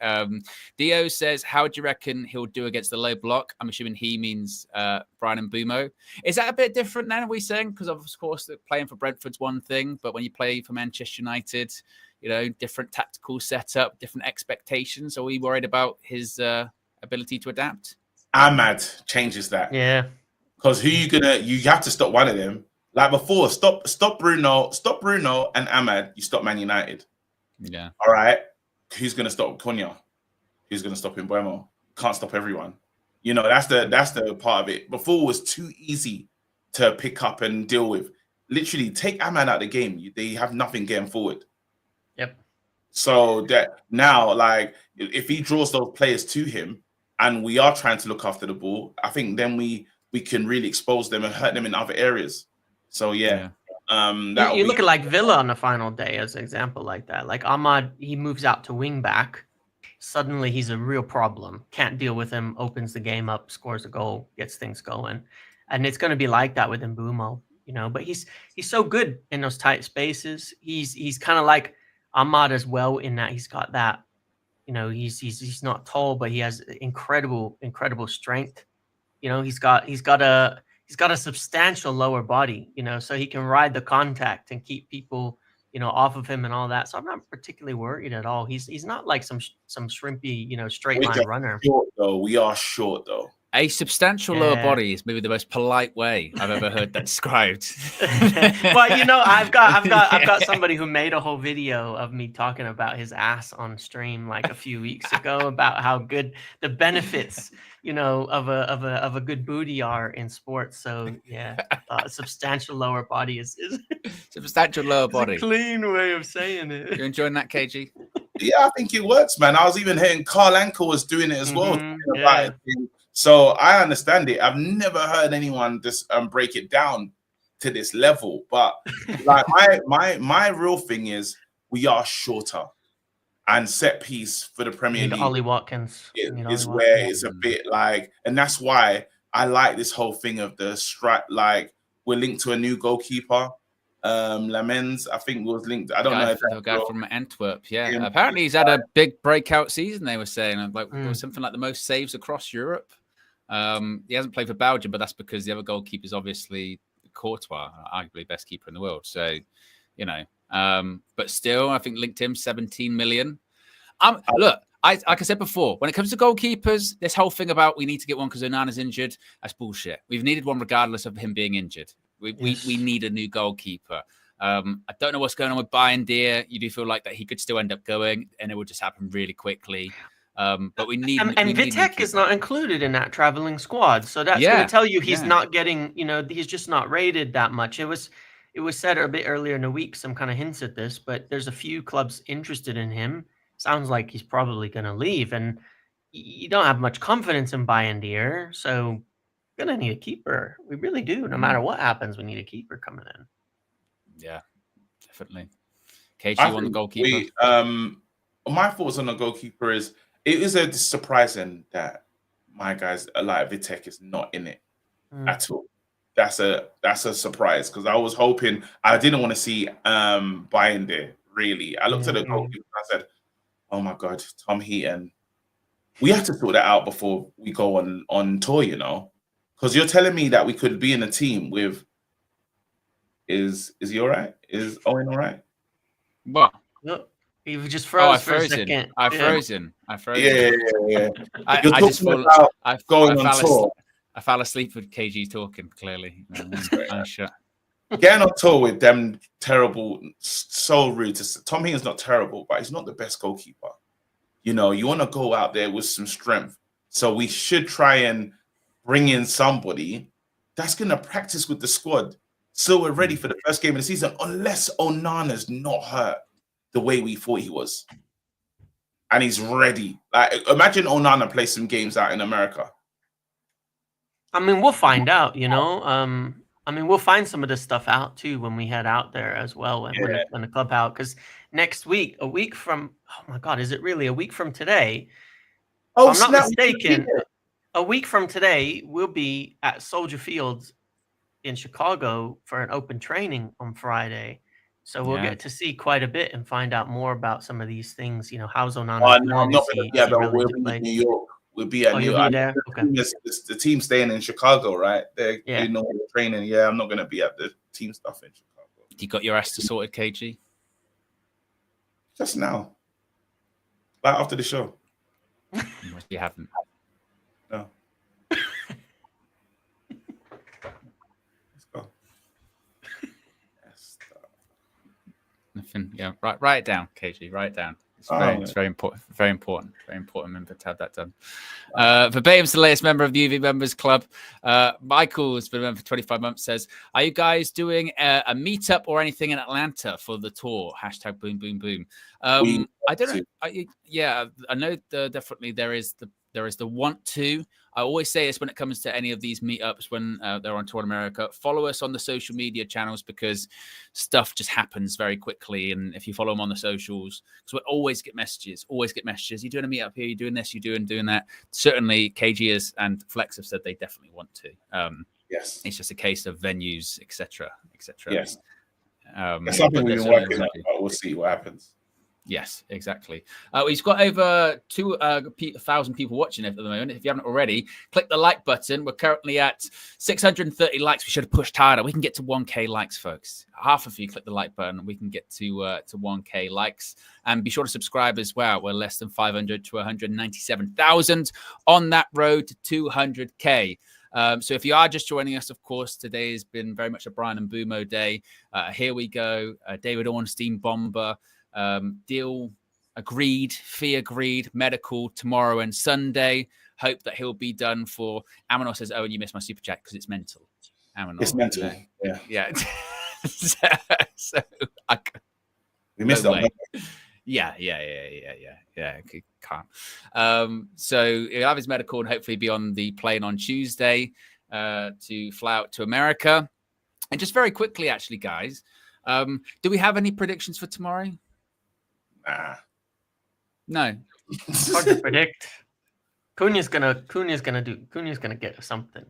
[SPEAKER 1] Dio says, how do you reckon he'll do against the low block? I'm assuming he means Bryan Mbeumo. Is that a bit different then, are we saying? Because, of course, playing for Brentford's one thing, but when you play for Manchester United, you know, different tactical setup, different expectations. Are we worried about his ability to adapt?
[SPEAKER 2] Ahmad changes that.
[SPEAKER 3] Yeah.
[SPEAKER 2] Because you have to stop one of them. Like before, stop Bruno and Ahmad, you stop Man United.
[SPEAKER 1] Yeah.
[SPEAKER 2] All right. Who's gonna stop Cunha? Who's gonna stop Mbeumo? can't stop everyone. You know, that's the part of it. Before it was too easy to pick up and deal with. Literally, take Aman out of the game. They have nothing getting forward.
[SPEAKER 3] Yep.
[SPEAKER 2] So that now, like, if he draws those players to him, and we are trying to look after the ball, I think then we can really expose them and hurt them in other areas. So yeah.
[SPEAKER 3] You look at like Villa on the final day as an example like that. Like Ahmad, he moves out to wing back. Suddenly he's a real problem. Can't deal with him, opens the game up, scores a goal, gets things going. And it's going to be like that with Mbeumo, you know, but he's so good in those tight spaces. He's kind of like Ahmad as well in that he's got that, you know, he's not tall, but he has incredible strength. You know, he's got a substantial lower body, you know, so he can ride the contact and keep people, you know, off of him and all that. So I'm not particularly worried at all. He's not like some shrimpy, you know, straight line runner.
[SPEAKER 2] We are short though.
[SPEAKER 1] A substantial lower body is maybe the most polite way I've ever heard that described.
[SPEAKER 3] Well, you know, I've got somebody who made a whole video of me talking about his ass on stream like a few weeks ago about how good the benefits, you know, of a good booty are in sports. So yeah, substantial lower body is
[SPEAKER 1] substantial lower body.
[SPEAKER 3] A clean way of saying it.
[SPEAKER 1] You enjoying that, KG?
[SPEAKER 2] Yeah, I think it works, man. I was even hearing Carl Anker was doing it as well.
[SPEAKER 3] Yeah.
[SPEAKER 2] So I understand it. I've never heard anyone just break it down to this level. But like my real thing is we are shorter, and set piece for the Premier League.
[SPEAKER 3] Ollie Watkins
[SPEAKER 2] is where it's a bit like, and that's why I like this whole thing of the strike. Like we're linked to a new goalkeeper. Lamens, I think was linked. I don't know if
[SPEAKER 1] the guy from Antwerp. Yeah, apparently he's had a big breakout season. They were saying like something like the most saves across Europe. He hasn't played for Belgium, but that's because the other goalkeeper is obviously Courtois, arguably best keeper in the world. So, you know, but still, I think linked him 17 million. Look, like I said before, when it comes to goalkeepers, this whole thing about we need to get one because Onana's injured, that's bullshit. We've needed one regardless of him being injured. We need a new goalkeeper. I don't know what's going on with Bryan Mbeumo. You do feel like that he could still end up going, and it will just happen really quickly. But we need,
[SPEAKER 3] and Vitek is not included in that traveling squad, so that's going to tell you he's not getting. You know, he's just not rated that much. It was said a bit earlier in the week, some kind of hints at this, but there's a few clubs interested in him. Sounds like he's probably going to leave, and you don't have much confidence in Bryan Mbeumo, so we're going to need a keeper. We really do. No matter what happens, we need a keeper coming in.
[SPEAKER 1] Yeah, definitely. KG won the goalkeeper.
[SPEAKER 2] My thoughts on the goalkeeper is it is a surprising that my guys like Vitek is not in it at all. That's a surprise because I was hoping I didn't want to see Bryan there. Really, I looked at the goalkeeper and I said, "Oh my God, Tom Heaton, we have to sort that out before we go on tour." You know, because you're telling me that we could be in a team with. Is he all right? Is Owen all right?
[SPEAKER 1] What?
[SPEAKER 3] No, he just froze for a
[SPEAKER 1] frozen.
[SPEAKER 3] second.
[SPEAKER 1] I frozen.
[SPEAKER 2] Yeah.
[SPEAKER 1] I just
[SPEAKER 2] going on tour.
[SPEAKER 1] I fell asleep with KG talking. Clearly, I'm sure.
[SPEAKER 2] Getting on tour with them terrible, so rude. Tom Heaton's not terrible, but he's not the best goalkeeper. You know, you want to go out there with some strength. So we should try and bring in somebody that's going to practice with the squad. So we're ready for the first game of the season, unless Onana's not hurt the way we thought he was. And he's ready. Like, imagine Onana play some games out in America.
[SPEAKER 3] I mean, we'll find out, you know. I mean, we'll find some of this stuff out, too, when we head out there as well, when the club out. Because next week, a week from, oh, my God, is it really a week from today?
[SPEAKER 2] Oh,
[SPEAKER 3] if I'm not mistaken, a week from today, we'll be at Soldier Field in Chicago for an open training on Friday. So we'll get to see quite a bit and find out more about some of these things. You know, how's Onana?
[SPEAKER 2] No, I'm not going to be but we'll be in New York. We'll be at New York.
[SPEAKER 3] There? Okay.
[SPEAKER 2] The team staying in Chicago, right? They're doing all the training. Yeah, I'm not going to be at the team stuff in Chicago.
[SPEAKER 1] You got your ass to sorted, KG?
[SPEAKER 2] Just now. Like after the show.
[SPEAKER 1] You haven't.
[SPEAKER 2] No.
[SPEAKER 1] Nothing. Yeah, write it down, KG. Write it down. It's very important. Very important. Very important member to have that done. Verbatim's the latest member of the UV Members Club. Michael has been a member for 25 months. Says, "Are you guys doing a meetup or anything in Atlanta for the tour? # boom boom boom." I don't know. I know definitely there is the want to. I always say this when it comes to any of these meetups when they're on tour in America. Follow us on the social media channels because stuff just happens very quickly. And if you follow them on the socials, because we always get messages. You're doing a meetup here. You're doing this. You're doing that. Certainly, KG and Flex have said they definitely want to.
[SPEAKER 2] Yes,
[SPEAKER 1] it's just a case of venues, etc., etc.
[SPEAKER 2] Yes, that's something we've been working on. But we'll see what happens.
[SPEAKER 1] Yes, exactly. We've got over 2,000 people watching it at the moment. If you haven't already, click the like button. We're currently at 630 likes. We should have pushed harder. We can get to 1K likes, folks. Half of you click the like button. We can get to 1K likes. And be sure to subscribe as well. We're less than 500 to 197,000 on that road to 200K. So if you are just joining us, of course, today has been very much a Bryan Mbeumo day. Here we go. David Ornstein bomber. Deal agreed, fee agreed, medical tomorrow and Sunday. Hope that he'll be done for. Amonor says, "Oh, and you missed my super chat because it's mental." Amonor,
[SPEAKER 2] it's mental. Yeah.
[SPEAKER 1] so
[SPEAKER 2] we missed that.
[SPEAKER 1] Yeah. Can't. So he'll have his medical and hopefully be on the plane on Tuesday to fly out to America. And just very quickly, actually, guys, do we have any predictions for tomorrow? No.
[SPEAKER 3] It's hard to predict. Cunha's gonna get something.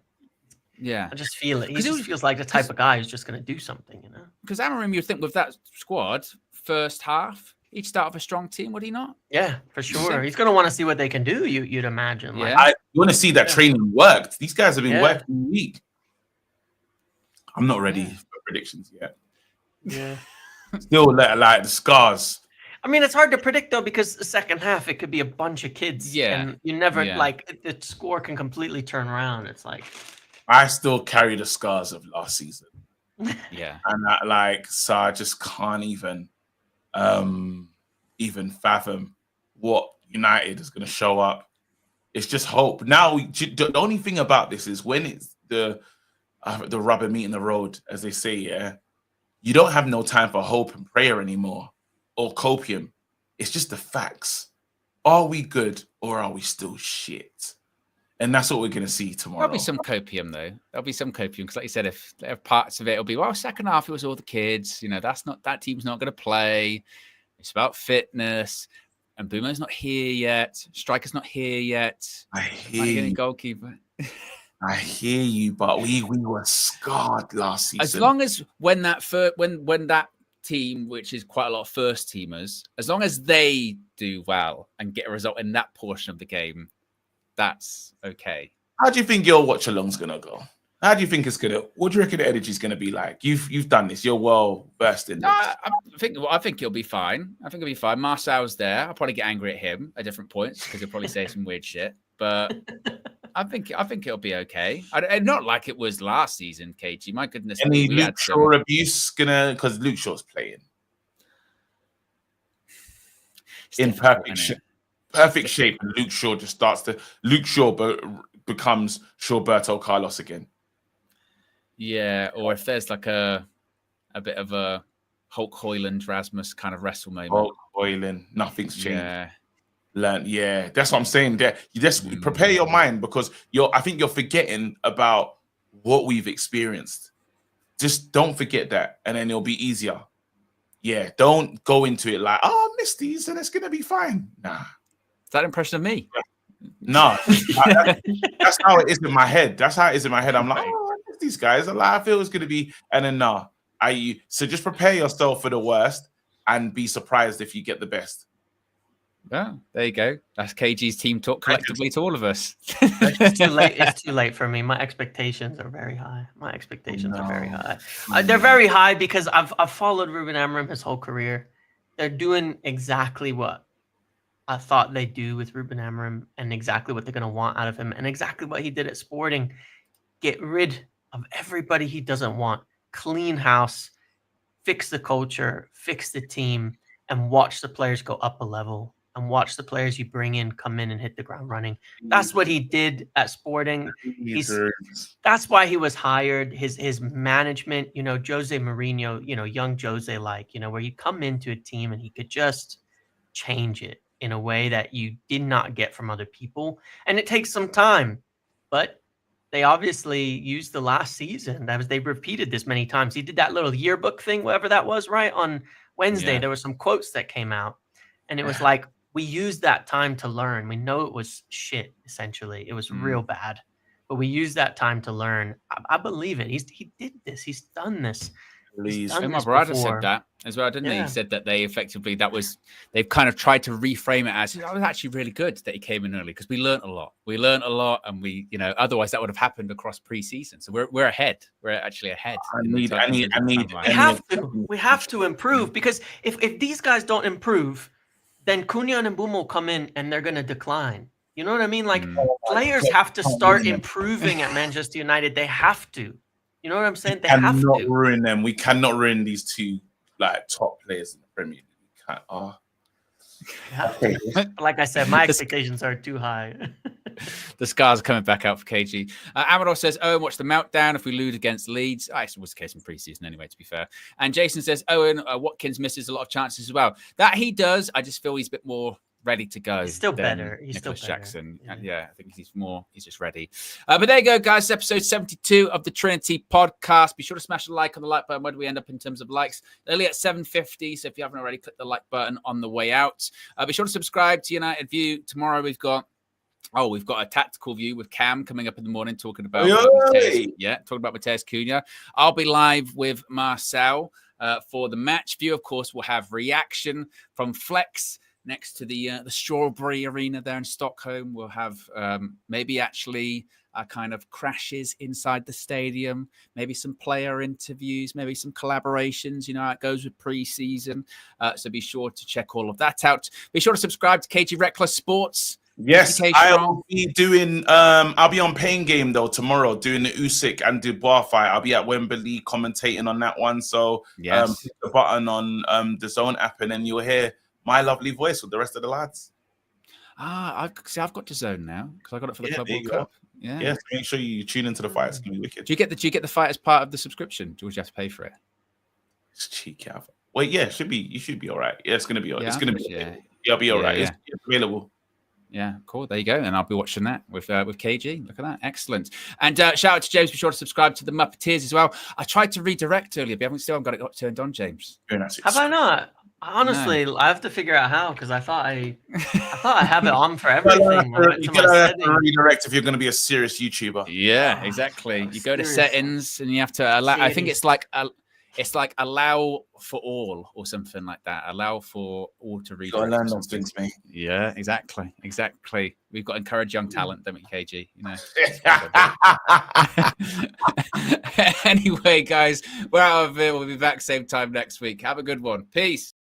[SPEAKER 1] Yeah.
[SPEAKER 3] I just feel it. He just feels like the type of guy who's just gonna do something, you know.
[SPEAKER 1] Because Amorim, you'd think with that squad, first half, he'd start off a strong team, would he not?
[SPEAKER 3] Yeah, for sure. He's gonna want to see what they can do, you'd imagine.
[SPEAKER 1] Yeah.
[SPEAKER 2] You want to see that training worked. These guys have been working all week. I'm not ready for predictions yet.
[SPEAKER 3] Yeah.
[SPEAKER 2] Still like the scars.
[SPEAKER 3] I mean, it's hard to predict though because the second half it could be a bunch of kids.
[SPEAKER 1] Yeah,
[SPEAKER 3] and you never like the score can completely turn around. It's like
[SPEAKER 2] I still carry the scars of last season.
[SPEAKER 1] Yeah,
[SPEAKER 2] and so I just can't even fathom what United is going to show up. It's just hope. Now the only thing about this is when it's the rubber meeting the road, as they say. Yeah, you don't have no time for hope and prayer anymore. Or copium. It's just the facts. Are we good or are we still shit? And that's what we're going to see tomorrow.
[SPEAKER 1] There'll be some copium, though. There'll be some copium. Because like you said, if parts of it will be, well, second half, it was all the kids. You know, that team's not going to play. It's about fitness. And Mbeumo's not here yet. Striker's not here yet.
[SPEAKER 2] I hear you.
[SPEAKER 1] Goalkeeper.
[SPEAKER 2] I hear you, but we were scarred last season.
[SPEAKER 1] As long as when that team, which is quite a lot of first teamers, as long as they do well and get a result in that portion of the game, that's okay.
[SPEAKER 2] How do you think your watch along's gonna go? How do you think it's gonna? What do you reckon the energy's gonna be like? You've done this. You're well versed in this.
[SPEAKER 1] I think it'll be fine. I think it'll be fine. Marcel's there. I'll probably get angry at him at different points because he'll probably say some weird shit. But I think it'll be okay. Not like it was last season, KG. My goodness.
[SPEAKER 2] Any Luke Shaw abuse because Luke Shaw's playing in perfect shape, and Luke Shaw just starts to. Luke Shaw becomes Shawberto Carlos again.
[SPEAKER 1] Yeah, or if there's like a bit of a Hulk Hoyland Rasmus kind of wrestle moment.
[SPEAKER 2] Hulk Hoyland, nothing's changed.
[SPEAKER 1] Yeah.
[SPEAKER 2] That's what I'm saying. There, you just prepare your mind because I think you're forgetting about what we've experienced. Just don't forget that, and then it'll be easier. Yeah, don't go into it like, oh, I missed these, and it's gonna be fine. Nah,
[SPEAKER 1] is that impression of me?
[SPEAKER 2] No, that's how it is in my head. That's how it is in my head. I'm like, oh, I missed these guys. I feel it's gonna be, and then no. So just prepare yourself for the worst and be surprised if you get the best.
[SPEAKER 1] Yeah, there you go. That's KG's team talk collectively to all of us.
[SPEAKER 3] It's too late. It's too late for me. My expectations are very high. They're very high because I've followed Ruben Amorim his whole career. They're doing exactly what I thought they'd do with Ruben Amorim and exactly what they're going to want out of him and exactly what he did at Sporting. Get rid of everybody he doesn't want. Clean house. Fix the culture. Fix the team. and watch the players go up a level and watch the players you bring in come in and hit the ground running. That's what he did at Sporting. That's why he was hired. His management, Jose Mourinho, young Jose, where you come into a team and he could just change it in a way that you did not get from other people. And it takes some time, but they obviously used the last season. They repeated this many times. He did that little yearbook thing, whatever that was, right? On Wednesday, there were some quotes that came out, and it was like, we used that time to learn. We know it was shit, essentially. It was real bad, but we used that time to learn. I believe it. He did this. He's done this.
[SPEAKER 1] My brother said that as well, didn't he? He said that they've kind of tried to reframe it as, it was actually really good that he came in early because we learned a lot. And we, otherwise that would have happened across pre-season. So we're ahead. We're actually ahead. We
[SPEAKER 3] have to improve, because if these guys don't improve, then Cunha and Mbeumo come in and they're going to decline. You know what I mean? Like, players have to start improving at Manchester United. They have to. You know what I'm saying? They have to
[SPEAKER 2] ruin them. We cannot ruin these two top players in the Premier League.
[SPEAKER 3] Like I said, my expectations are too high.
[SPEAKER 1] The scars are coming back out for KG. Amador says, Owen, watch the meltdown if we lose against Leeds. It was the case in pre-season anyway, to be fair. And Jason says, Owen, Watkins misses a lot of chances as well. That he does. I just feel he's a bit more ready to go.
[SPEAKER 3] He's still better.
[SPEAKER 1] He's Nicholas still better. Jackson. Yeah, I think he's just ready. But there you go, guys. Episode 72 of the Trinity podcast. Be sure to smash a like on the like button. Where do we end up in terms of likes? Early at 750. So if you haven't already, click the like button on the way out. Be sure to subscribe to United View. Tomorrow we've got a tactical view with Cam coming up in the morning talking about Matheus Cunha. I'll be live with Marcel for the match view. Of course, we'll have reaction from Flex next to the Strawberry Arena there in Stockholm. We'll have maybe actually kind of crashes inside the stadium, maybe some player interviews, maybe some collaborations. You know how it goes with pre-season. So be sure to check all of that out. Be sure to subscribe to KG Reckless Sports.
[SPEAKER 2] Yes, I will be doing. I'll be on Pain Game though tomorrow, doing the Usyk and Dubois fight. I'll be at Wembley commentating on that one. So click the button on the Zone app, and then you'll hear my lovely voice with the rest of the lads.
[SPEAKER 1] I've got the Zone now because I got it for the Club World Cup. Yeah.
[SPEAKER 2] Yes, make sure you tune into the fight. It's gonna be wicked.
[SPEAKER 1] Do you get the fight as part of the subscription? Or do you have to pay for it?
[SPEAKER 2] It's cheeky. Wait, yeah, you should be all right. Yeah, it's gonna be all right. It's gonna be I'll be all right. It's available.
[SPEAKER 1] Yeah, cool. There you go. And I'll be watching that with KG. Look at that. Excellent. And shout out to James. Be sure to subscribe to the Muppeteers as well. I tried to redirect earlier, but I haven't got it turned on, James.
[SPEAKER 2] Very nice.
[SPEAKER 3] Have I not? Honestly, no. I have to figure out how, because I thought I have it on for everything.
[SPEAKER 2] You gotta redirect if you're going to be a serious YouTuber.
[SPEAKER 1] Yeah, exactly. You go to settings and you have to allow. I think it's like allow for all or something like that. Allow for all to read.
[SPEAKER 2] Gotta learn those things, mate.
[SPEAKER 1] Yeah, exactly. We've got to encourage young talent, don't we, KG? You know. Anyway, guys, we're out of here. We'll be back same time next week. Have a good one. Peace.